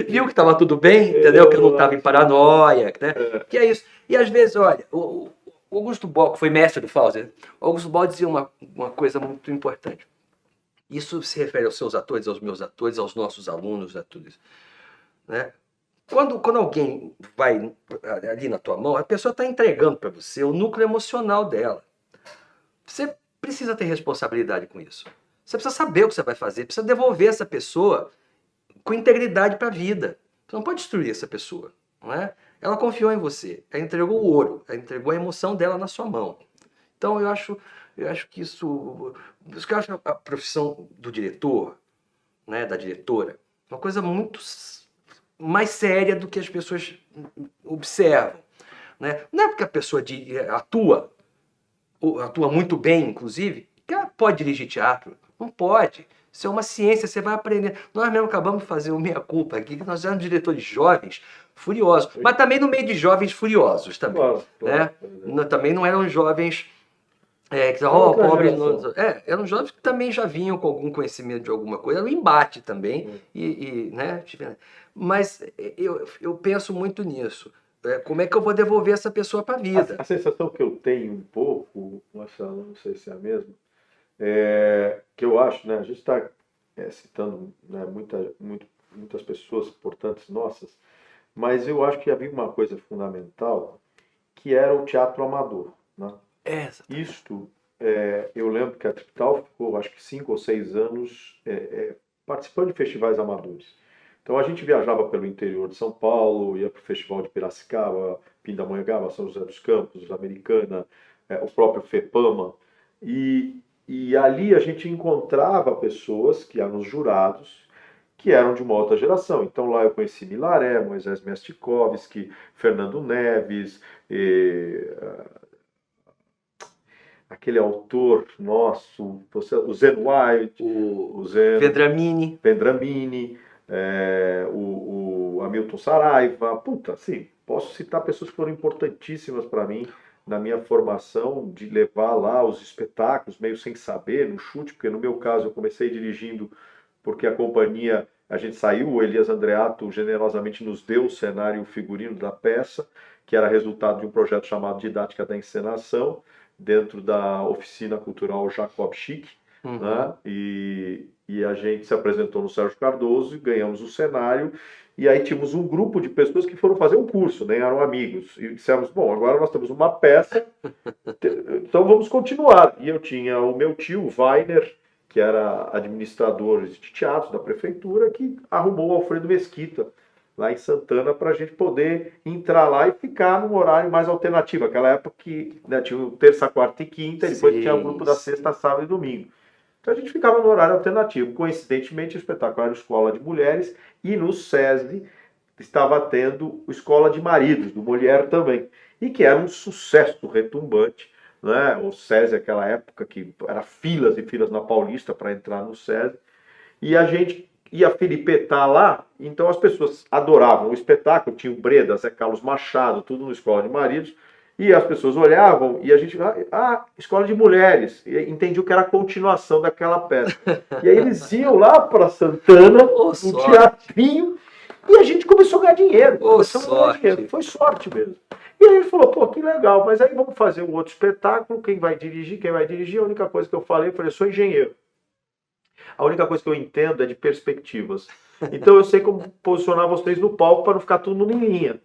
Viu que estava tudo bem, entendeu? Que eu não estava em paranoia, né? Que é isso. E às vezes, olha, o Augusto Boal, que foi mestre do Fauzi, o Augusto Boal dizia uma coisa muito importante. Isso se refere aos seus atores, aos meus atores, aos nossos alunos, a tudo isso. Né? Quando alguém vai ali na tua mão, a pessoa está entregando para você o núcleo emocional dela. Você precisa ter responsabilidade com isso. Você precisa saber o que você vai fazer, precisa devolver essa pessoa com integridade para a vida. Você não pode destruir essa pessoa. Não é? Ela confiou em você, ela entregou o ouro, ela entregou a emoção dela na sua mão. Então eu acho que isso que eu acho a profissão do diretor, né, da diretora, uma coisa muito mais séria do que as pessoas observam. Né? Não é porque a pessoa atua muito bem, inclusive, que ela pode dirigir teatro. Não pode. Isso é uma ciência, você vai aprender. Nós mesmo acabamos de fazer o meia-culpa aqui, que nós éramos diretores jovens furiosos, mas também no meio de jovens furiosos também. Claro. Também não eram jovens que pobres. Eram jovens que também já vinham com algum conhecimento de alguma coisa, era um embate também. Né? Mas eu penso muito nisso. Como é que eu vou devolver essa pessoa para a vida?
A sensação que eu tenho um pouco, Marcelo, não sei se é a mesma, que eu acho, né, a gente está citando, né, muitas pessoas importantes nossas, mas eu acho que havia uma coisa fundamental, que era o teatro amador. Né? Isto, eu lembro que a Tripital ficou, acho que 5 ou 6 anos participando de festivais amadores. Então a gente viajava pelo interior de São Paulo, ia para o Festival de Piracicaba, Pindamonhangaba, São José dos Campos, Americana, o próprio FEPAMA, e E ali a gente encontrava pessoas que eram os jurados, que eram de uma outra geração. Então lá eu conheci Milaré, Moisés Miastikowski, Fernando Neves, aquele autor nosso, o Zen White, o Zen
Vendramini.
Vendramini, o Hamilton Saraiva. Puta, assim, posso citar pessoas que foram importantíssimas para mim na minha formação, de levar lá os espetáculos, meio sem saber, no chute, porque no meu caso eu comecei dirigindo porque a companhia, a gente saiu, o Elias Andreato generosamente nos deu o cenário e o figurino da peça, que era resultado de um projeto chamado Didática da Encenação, dentro da oficina cultural Jacob Schick, né? E a gente se apresentou no Sérgio Cardoso e ganhamos o cenário. E aí tínhamos um grupo de pessoas que foram fazer um curso, nem eram amigos. E dissemos, bom, agora nós temos uma peça, então vamos continuar. E eu tinha o meu tio, o Weiner, que era administrador de teatro da prefeitura, que arrumou o Alfredo Mesquita, lá em Santana, para a gente poder entrar lá e ficar num horário mais alternativo. Aquela época que, né, tinha o terça, quarta e quinta, e depois tinha o grupo da sexta, sábado e domingo. Então a gente ficava no horário alternativo. Coincidentemente, o espetáculo era Escola de Mulheres, e no SESI estava tendo o Escola de Maridos, do Molière também, e que era um sucesso retumbante, né? O SESI, aquela época que era filas e filas na Paulista para entrar no SESI, e a gente ia filipetar lá, então as pessoas adoravam o espetáculo, tinha o Breda, Zé Carlos Machado, tudo no Escola de Maridos, e as pessoas olhavam e a gente, Escola de Mulheres, e entendiam que era a continuação daquela peça. E aí eles iam lá para Santana, no teatrinho, e a gente começou a ganhar dinheiro. Foi sorte mesmo. E aí ele falou, pô, que legal, mas aí vamos fazer um outro espetáculo, quem vai dirigir? A única coisa que eu falei, eu sou engenheiro. A única coisa que eu entendo é de perspectivas. Então eu sei como posicionar vocês no palco para não ficar todo mundo em linha.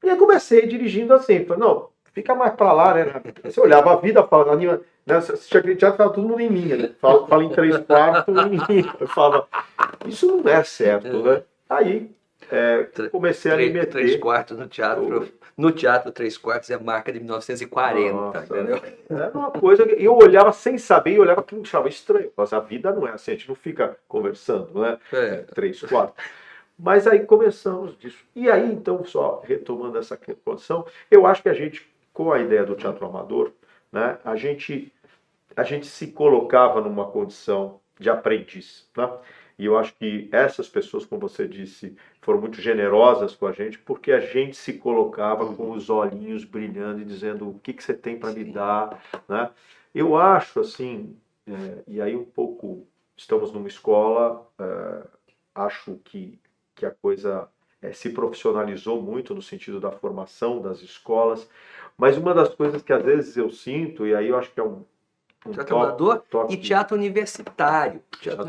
E aí comecei dirigindo assim, falei, não, fica mais para lá, né? Você olhava a vida, falava, né? Você tinha acreditado que estava todo mundo em linha, né? Fala em 3/4 em linha. Eu falava, isso não é certo, né? Aí comecei a me meter.
3/4 no teatro. No teatro, 3/4 é a marca de 1940.
Nossa,
entendeu?
Era uma coisa que eu olhava sem saber e olhava que me achava estranho. Mas a vida não é assim, a gente não fica conversando, né? 3/4. Mas aí começamos disso. E aí, então, só retomando essa condição, eu acho que a gente, com a ideia do teatro amador, né, a gente se colocava numa condição de aprendiz, né? E eu acho que essas pessoas, como você disse, foram muito generosas com a gente, porque a gente se colocava com os olhinhos brilhando e dizendo o que você tem para me dar, né? Eu acho assim, e aí um pouco estamos numa escola, acho que a coisa se profissionalizou muito no sentido da formação das escolas, mas uma das coisas que às vezes eu sinto, e aí eu acho que é um
teatro amador e teatro universitário.
Teatro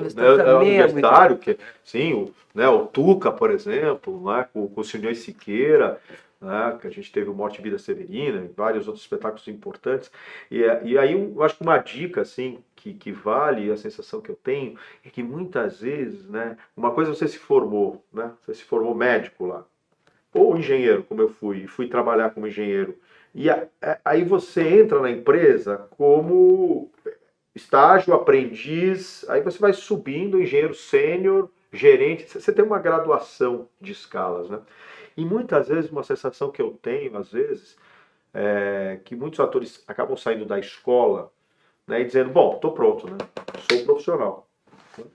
universitário, que, sim, o Tuca, por exemplo, né, com o Senhor Siqueira, né, que a gente teve o Morte e Vida Severina, e vários outros espetáculos importantes. E aí eu acho que uma dica assim, que vale, a sensação que eu tenho, é que muitas vezes, né, uma coisa você se formou, né, você se formou médico lá, ou engenheiro, como eu fui trabalhar como engenheiro. E aí você entra na empresa como estágio, aprendiz, aí você vai subindo, engenheiro sênior, gerente, você tem uma graduação de escalas, né? E muitas vezes, uma sensação que eu tenho, às vezes, é que muitos atores acabam saindo da escola, né, e dizendo, bom, estou pronto, né?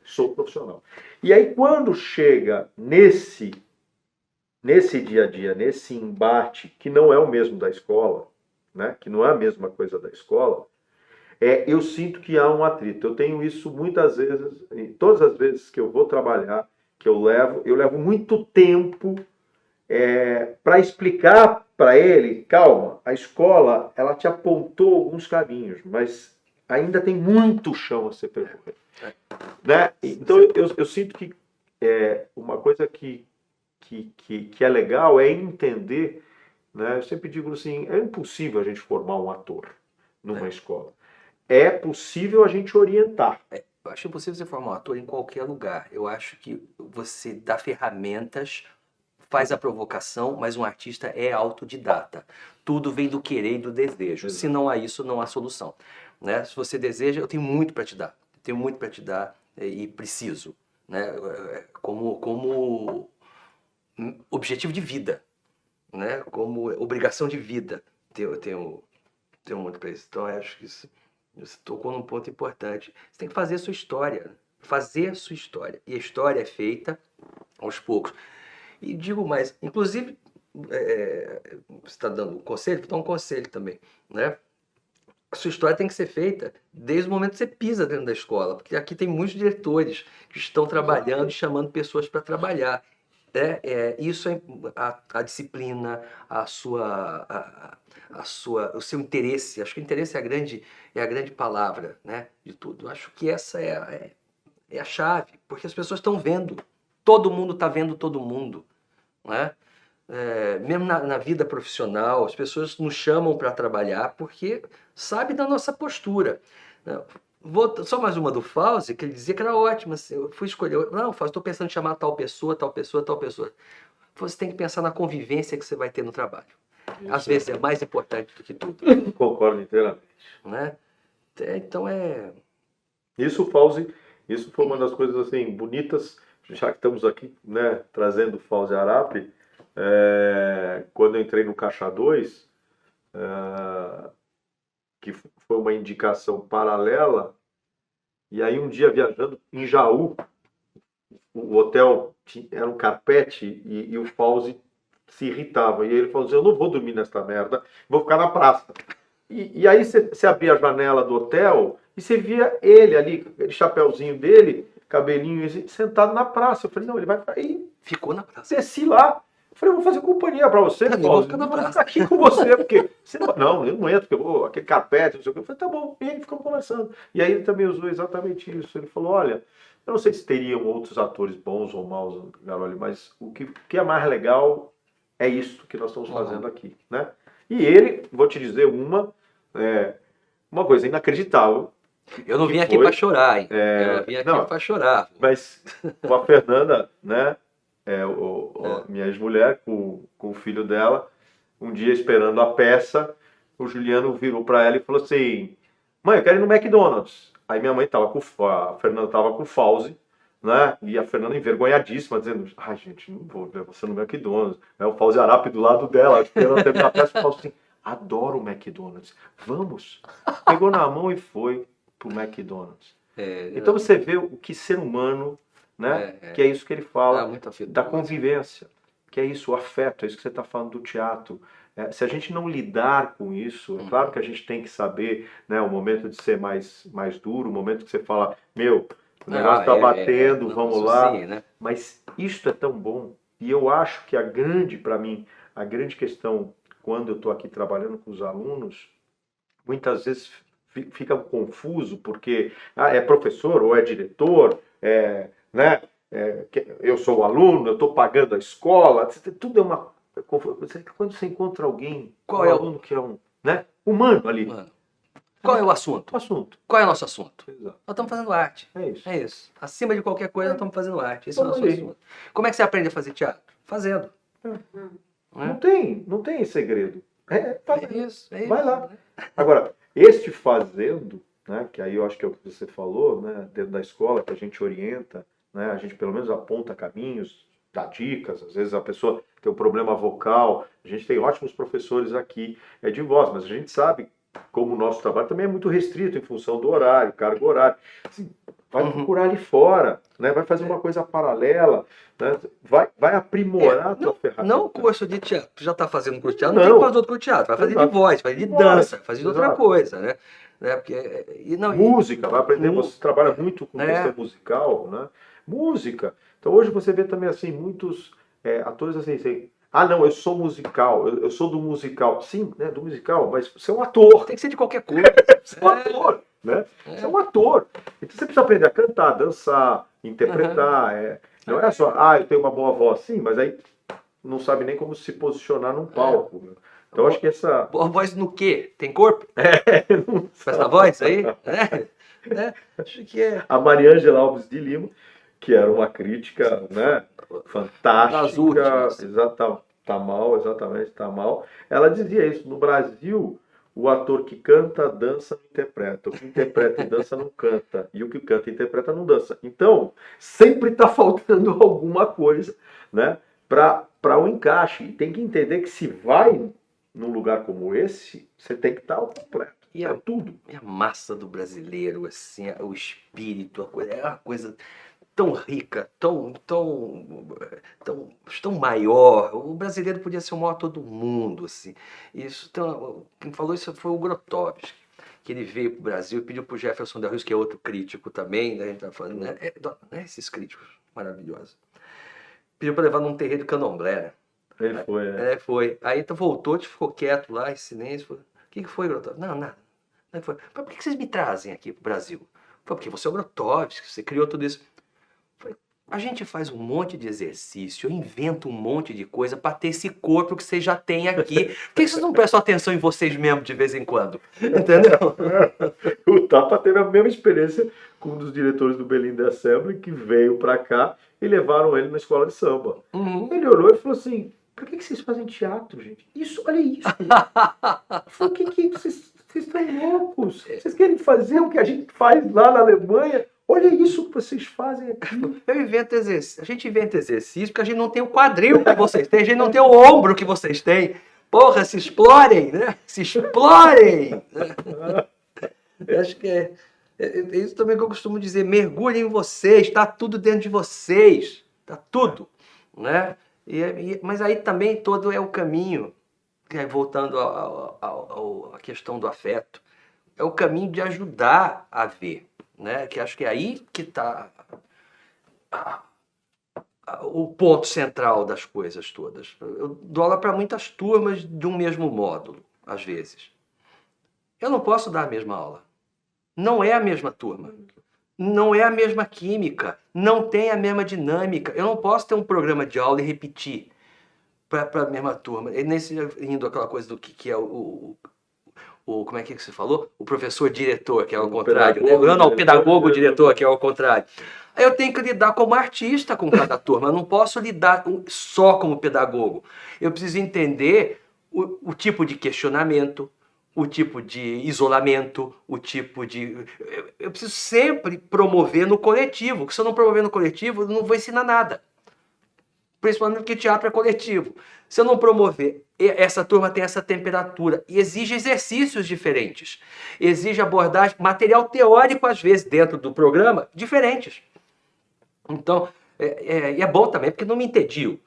Sou profissional. E aí quando chega nesse dia a dia, nesse embate, que não é o mesmo da escola, né, que não é a mesma coisa da escola, eu sinto que há um atrito. Eu tenho isso muitas vezes, todas as vezes que eu vou trabalhar, que eu levo muito tempo para explicar para ele, calma, a escola ela te apontou alguns caminhos, mas ainda tem muito chão a ser percorrido. Né? Então eu sinto que uma coisa que é legal é entender, né? Eu sempre digo assim, é impossível a gente formar um ator numa escola. É possível a gente orientar.
Eu acho impossível você formar um ator em qualquer lugar. Eu acho que você dá ferramentas, faz a provocação, mas um artista é autodidata. Tudo vem do querer e do desejo. Se não há isso, não há solução. Né? Se você deseja, eu tenho muito para te dar. Tenho muito para te dar e preciso. Né? Como objetivo de vida. Né? Como obrigação de vida. Tenho muito para isso. Então, eu acho que isso, você tocou num ponto importante. Você tem que fazer a sua história. Fazer a sua história. E a história é feita aos poucos. E digo mais, inclusive, você está dando um conselho, vou dar um conselho também, né? A sua história tem que ser feita desde o momento que você pisa dentro da escola, porque aqui tem muitos diretores que estão trabalhando e chamando pessoas para trabalhar. Isso é a disciplina, o seu interesse. Acho que o interesse é a grande palavra, né, de tudo. Acho que essa é a chave, porque as pessoas estão vendo. Todo mundo está vendo todo mundo. Né? Mesmo na vida profissional, as pessoas nos chamam para trabalhar porque sabem da nossa postura. Né? Só mais uma do Fauzi, que ele dizia que era ótima. Assim, eu fui escolher. Não, Fauzi, estou pensando em chamar tal pessoa, tal pessoa, tal pessoa. Você tem que pensar na convivência que você vai ter no trabalho. Isso. Às vezes é mais importante do que tudo.
Concordo inteiramente.
Né? Então
Isso, Fauzi, isso foi uma das coisas assim bonitas, já que estamos aqui, né, trazendo o Fauzi Arap. Quando eu entrei no Caixa 2, que foi uma indicação paralela, e aí um dia viajando em Jaú, o hotel era um carpete e o Fauzi se irritava. E ele falou assim, eu não vou dormir nesta merda, vou ficar na praça. E aí você abria a janela do hotel e você via ele ali, aquele chapéuzinho dele, cabelinho, sentado na praça. Eu falei, não, ele vai ficar aí.
Ficou na praça.
Desci lá. Eu falei, eu vou fazer companhia pra você,
Fauzi. Vou ficar
aqui com você, porque você não, eu não entro, porque aquele carpete, não sei o que. Eu falei, tá bom. E aí ficamos conversando. E aí ele também usou exatamente isso. Ele falou, olha, eu não sei se teriam outros atores bons ou maus, Garoli, mas o que é mais legal é isso que nós estamos fazendo aqui, né? E ele, vou te dizer uma coisa inacreditável.
Eu não vim aqui para chorar, hein? Eu não vim aqui para chorar.
Mas com a Fernanda, né? Minha ex-mulher, com o filho dela, um dia esperando a peça, o Juliano virou para ela e falou assim: mãe, eu quero ir no McDonald's. Aí minha mãe a Fernanda estava com o Fauzi, né? E a Fernanda envergonhadíssima, dizendo: ai, gente, não vou ver você no McDonald's. O Fauzi Arap do lado dela, esperando terminar a peça, o Fauzi assim: adoro o McDonald's, vamos. Pegou na mão e foi pro McDonald's. Então você vê o que ser humano, né? Que é isso que ele fala, da convivência, que é isso, o afeto, é isso que você está falando do teatro. Se a gente não lidar com isso, é claro que a gente tem que saber, né, o momento de ser mais duro, o momento que você fala, meu, o negócio está batendo, vamos lá, sim, né? Mas isto é tão bom. E eu acho que para mim, a grande questão, quando eu estou aqui trabalhando com os alunos, muitas vezes fica confuso, porque é professor ou é diretor, né? Eu sou o aluno, eu estou pagando a escola, tudo é uma... Quando você encontra alguém,
qual é o
aluno que é né, humano ali.
Qual é o assunto?
O assunto.
Qual é o nosso assunto?
Exato.
Nós estamos fazendo arte.
É isso.
Acima de qualquer coisa, nós estamos fazendo arte. Esse é o nosso assunto. Como é que você aprende a fazer teatro? Fazendo.
Não tem segredo.
É isso.
Vai lá. Agora, este fazendo, né, que aí eu acho que é o que você falou, né, dentro da escola, que a gente orienta, né, a gente pelo menos aponta caminhos, dá dicas, às vezes a pessoa tem um problema vocal, a gente tem ótimos professores aqui de voz, mas a gente sabe como o nosso trabalho também é muito restrito em função do horário, cargo horário. Assim, vai procurar ali fora, né, vai fazer uma coisa paralela, né, vai aprimorar a tua ferramenta.
Não o curso de teatro, tu já está fazendo curso de teatro, não tem que fazer outro curso de teatro, vai fazer de voz, vai fazer de dança, vai fazer de outra coisa, né? Porque,
música, vai aprender, você trabalha muito com questão musical, né? Música. Então hoje você vê também assim, muitos atores assim, não, eu sou musical, eu sou do musical. Sim, né, do musical, mas você é um ator.
Tem que ser de qualquer coisa.
Você é um ator, né? Você é um ator. Então você precisa aprender a cantar, dançar, interpretar. Não é só, eu tenho uma boa voz, sim, mas aí não sabe nem como se posicionar num palco. Né? Então acho que essa...
Boa voz no quê? Tem corpo? Faz na voz aí? Acho que
A Mariângela Alves de Lima, que era uma crítica, né, fantástica.
Das últimas.
Tá mal, exatamente, tá mal. Ela dizia isso, no Brasil, o ator que canta, dança, não interpreta. O que interpreta e dança não canta. E o que canta e interpreta não dança. Então, sempre está faltando alguma coisa, né, para o encaixe. E tem que entender que se vai num lugar como esse, você tem que estar ao completo.
E
É tudo.
a massa do brasileiro, assim, o espírito, é uma coisa tão rica, tão maior. O brasileiro podia ser o maior ator do mundo, assim. Isso, então, quem falou isso foi o Grotowski, que ele veio para o Brasil e pediu para o Jefferson Del Rio, que é outro crítico também, né, a gente tá falando, né, esses críticos maravilhosos. Pediu para levar num terreiro de candomblé, né?
Ele foi, né?
É, foi. Aí então voltou, ficou quieto lá, em silêncio. Falou, o que foi, Grotowski? Não, nada. Aí foi, mas por que vocês me trazem aqui pro Brasil? Foi, porque você é o Grotowski, você criou tudo isso. Falei, a gente faz um monte de exercício, eu invento um monte de coisa para ter esse corpo que vocês já têm aqui. Por que vocês não prestam atenção em vocês mesmos de vez em quando? Entendeu?
O Tapa teve a mesma experiência com um dos diretores do Belinda Assembly, que veio para cá e levaram ele na escola de samba.
Uhum.
Ele olhou e falou assim, por que vocês fazem teatro, gente? Isso, olha isso. Falei, que vocês estão loucos? Vocês querem fazer o que a gente faz lá na Alemanha? Olha isso que vocês fazem aqui.
Eu invento exercício. A gente inventa exercício porque a gente não tem o quadril que vocês têm, a gente não tem o ombro que vocês têm. Porra, se explorem, né? Se explorem! Eu acho que é isso também que eu costumo dizer. Mergulhem em vocês, está tudo dentro de vocês. Está tudo, né? Mas aí também todo é o caminho, voltando à questão do afeto, é o caminho de ajudar a ver, né? Que acho que é aí que está o ponto central das coisas todas. Eu dou aula para muitas turmas de um mesmo módulo, às vezes. Eu não posso dar a mesma aula. Não é a mesma turma. Não é a mesma química, não tem a mesma dinâmica. Eu não posso ter um programa de aula e repetir para a mesma turma. Indo aquela coisa do que é como é que você falou? O professor diretor, que é ao contrário. Não, o pedagogo diretor, que é ao contrário. Aí eu tenho que lidar como artista com cada turma. Eu não posso lidar só como pedagogo. Eu preciso entender o tipo de questionamento, o tipo de isolamento, o tipo de... Eu preciso sempre promover no coletivo, porque se eu não promover no coletivo, eu não vou ensinar nada. Principalmente porque teatro é coletivo. Se eu não promover, essa turma tem essa temperatura e exige exercícios diferentes. Exige abordagem, material teórico, às vezes, dentro do programa, diferentes. Então, é bom também, porque não me entedio.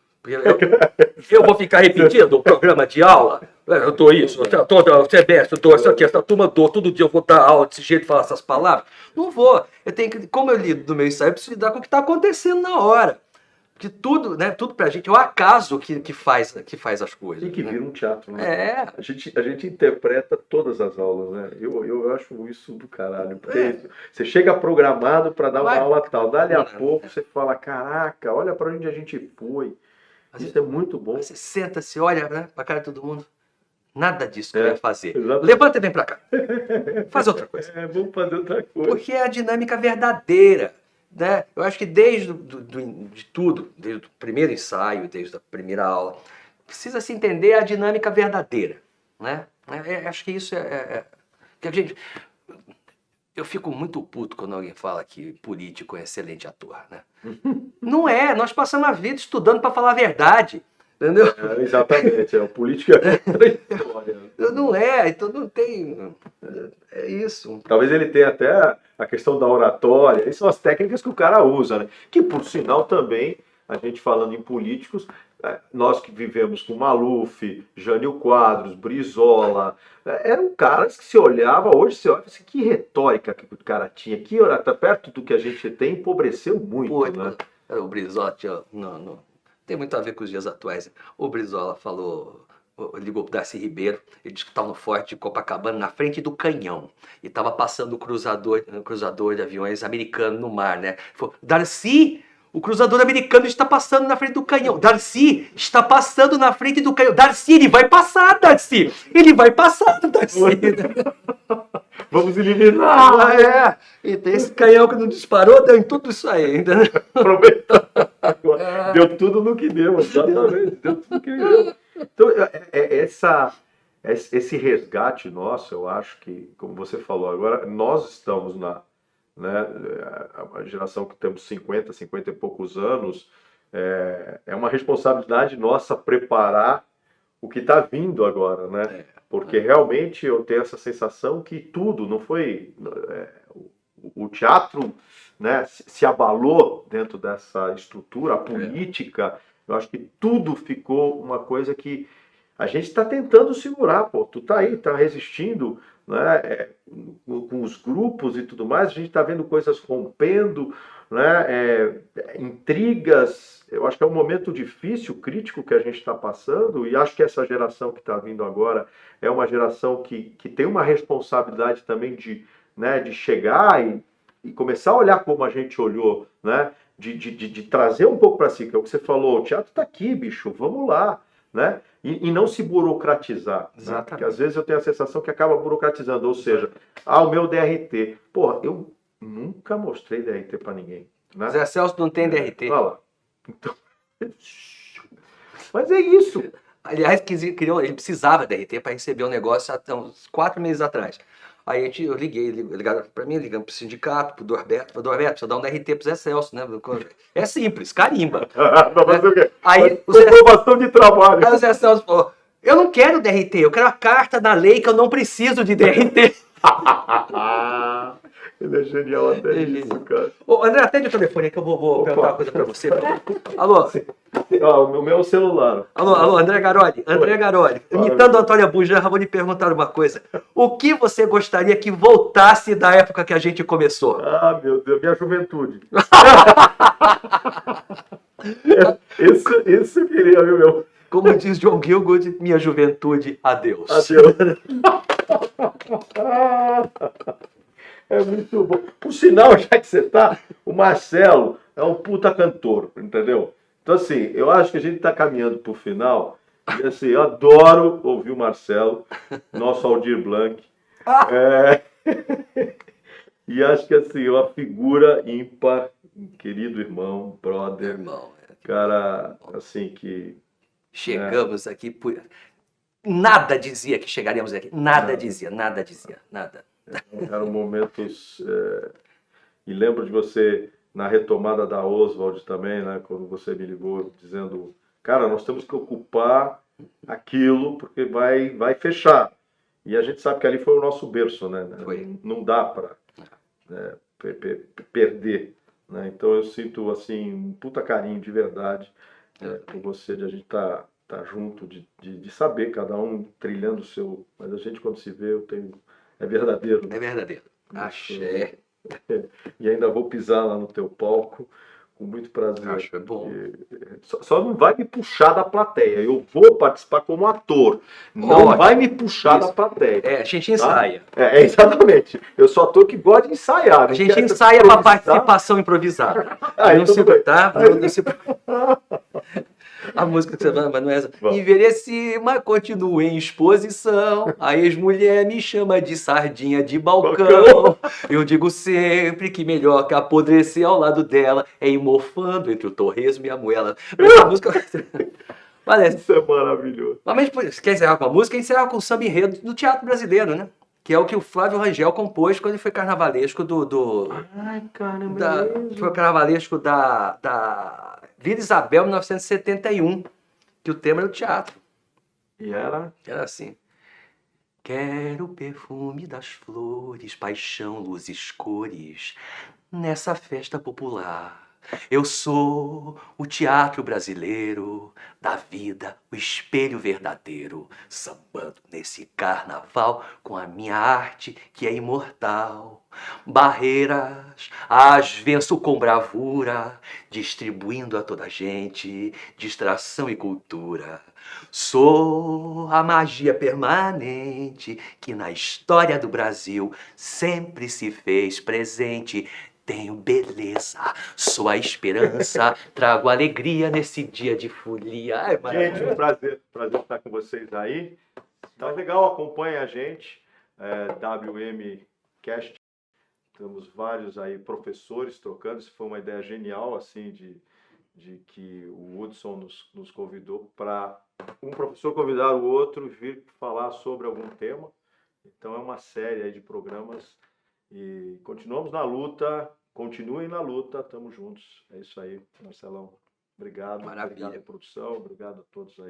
Eu vou ficar repetindo o programa de aula. Eu dou isso, todo semestre, eu dou isso aqui, essa turma dou, todo dia eu vou dar aula desse jeito, falar essas palavras. Não vou. Eu tenho que, como eu lido do meu ensaio, eu preciso lidar com o que está acontecendo na hora. Porque tudo, né, tudo pra gente é o acaso que faz as coisas.
Tem que
né?
vir um teatro, né?
É.
A gente interpreta todas as aulas, né? Eu acho isso do caralho. Porque você chega programado para dar uma aula tal, dali a pouco você fala, caraca, olha para onde a gente foi. Isso é muito bom.
Você senta, se olha, né, pra cara de todo mundo. Nada disso que eu ia fazer.
Exatamente.
Levanta e vem pra cá. Faz outra coisa.
Vamos fazer outra coisa.
Porque é a dinâmica verdadeira. Né? Eu acho que desde de tudo, desde o primeiro ensaio, desde a primeira aula, precisa se entender a dinâmica verdadeira. Né? Acho que isso que a gente... Eu fico muito puto quando alguém fala que político é excelente ator. Né? Não é, nós passamos a vida estudando para falar a verdade. Entendeu?
Exatamente, o político é outra história.
Não é, então não tem. É isso.
Talvez ele tenha até a questão da oratória, essas são as técnicas que o cara usa, né? Que por sinal também, a gente falando em políticos, nós que vivemos com Maluf, Jânio Quadros, Brizola, eram caras que se olhava, hoje você olha assim, que retórica que o cara tinha, que tá perto do que a gente tem, empobreceu muito. Pô, né?
O Brizola não tem muito a ver com os dias atuais. O Brizola falou, ligou pro Darcy Ribeiro, ele disse que estava no forte de Copacabana, na frente do canhão, e estava passando o cruzador de aviões americano no mar, né? Ele falou, Darcy, O cruzador americano está passando na frente do canhão. Darcy está passando na frente do canhão. Darcy, ele vai passar, Darcy. Ele vai passar, Darcy.
Vamos eliminar!
É. E tem esse canhão que não disparou, deu em tudo isso aí ainda, né?
Aproveitar. Deu tudo no que deu, exatamente. Deu tudo no que deu. Então, esse resgate nosso, eu acho que, como você falou agora, nós estamos né, a geração que temos 50 e poucos anos, é uma responsabilidade nossa preparar o que está vindo agora, né? Porque realmente eu tenho essa sensação que tudo, não foi... o teatro, né, se abalou dentro dessa estrutura, a política, eu acho que tudo ficou uma coisa que a gente está tentando segurar, pô. Tu tá aí, tá resistindo, né, com os grupos e tudo mais, a gente está vendo coisas rompendo, né, intrigas. Eu acho que é um momento difícil, crítico que a gente está passando, e acho que essa geração que está vindo agora é uma geração que tem uma responsabilidade também de, né, de chegar e começar a olhar como a gente olhou, né, de trazer um pouco para si, que é o que você falou, o teatro está aqui, bicho, vamos lá, né? E não se burocratizar. Né? Porque às vezes eu tenho a sensação que acaba burocratizando, ou seja, o meu DRT. Porra, eu nunca mostrei DRT para ninguém. Né?
Zé Celso não tem DRT.
Olha lá. Então... Mas é isso.
Aliás, ele precisava DRT para receber um negócio há uns 4 meses atrás. Aí eu ligaram para mim, ligamos para o sindicato, para o Dorberto. Falei, Dorberto, precisa dar um DRT para o Zé Celso, né? É simples, carimba.
Aí comprovação de trabalho.
Aí o Zé Celso falou, eu não quero DRT, eu quero a carta da lei que eu não preciso de DRT.
Ele é genial até isso, cara.
Ô, André, atende o telefone aqui, eu vou perguntar uma coisa pra você. Alô?
O meu celular.
Alô, André Garoli. André Garoli. Imitando a Antônia Bujanra, vou lhe perguntar uma coisa. O que você gostaria que voltasse da época que a gente começou?
Ah, meu Deus, minha juventude. Esse eu queria, viu, meu?
Como diz John Gielgud, minha juventude, adeus.
Adeus. É muito bom. Por sinal, já que você tá, o Marcelo é um puta cantor, entendeu? Então, assim, eu acho que a gente está caminhando pro final. E, assim, eu adoro ouvir o Marcelo, nosso Aldir Blanc. E acho que, assim, é uma figura ímpar, querido irmão, brother.
Irmão.
Cara, assim, que...
Chegamos aqui por... Nada dizia que chegaríamos aqui. Nada dizia.
Eram momentos... E lembro de você, na retomada da Oswald também, né? Quando você me ligou dizendo, cara, nós temos que ocupar aquilo, porque vai fechar. E a gente sabe que ali foi o nosso berço, né?
Foi.
Não dá para perder. Né? Então eu sinto, assim, um puta carinho de verdade por você, de a gente tá junto, de saber, cada um trilhando o seu... Mas a gente, quando se vê, é verdadeiro. Né?
É verdadeiro. Axé.
E ainda vou pisar lá no teu palco com muito prazer.
Acho que é bom.
Só não vai me puxar da plateia. Eu vou participar como ator. Não vai me puxar da plateia.
A gente ensaia.
Tá? Exatamente. Eu sou ator que gosta de ensaiar.
A gente ensaia para participação improvisada. Não se tá? Não se... A música que você vai, não é essa. Envelheci, mas continuo em exposição. A ex-mulher me chama de sardinha de balcão. Eu digo sempre que melhor que apodrecer ao lado dela é ir mofando entre o torresmo e a moela. Essa música...
Isso é maravilhoso.
Mas quer encerrar com a música? Encerrar com o samba enredo do teatro brasileiro, né? Que é o que o Flávio Rangel compôs quando ele foi carnavalesco
Ai, caramba,
foi o carnavalesco da Vila Isabel, 1971, que o tema era o teatro.
E era
assim. Quero o perfume das flores, paixão, luzes, cores, nessa festa popular. Eu sou o teatro brasileiro, da vida, o espelho verdadeiro, sambando nesse carnaval com a minha arte que é imortal. Barreiras as venço com bravura, distribuindo a toda gente distração e cultura. Sou a magia permanente que na história do Brasil sempre se fez presente. tenho beleza, sou a esperança, trago alegria nesse dia de folia. Ai,
Gente, um prazer estar com vocês aí. Tá legal, acompanhe a gente, WM Cast. Temos vários aí professores trocando. Isso foi uma ideia genial, assim, de que o Hudson nos convidou para um professor convidar o outro vir falar sobre algum tema. Então é uma série aí de programas e continuamos na luta, continuem na luta, estamos juntos. É isso aí, Marcelão. Obrigado,
Maravilha.
obrigado, produção, obrigado a todos aí.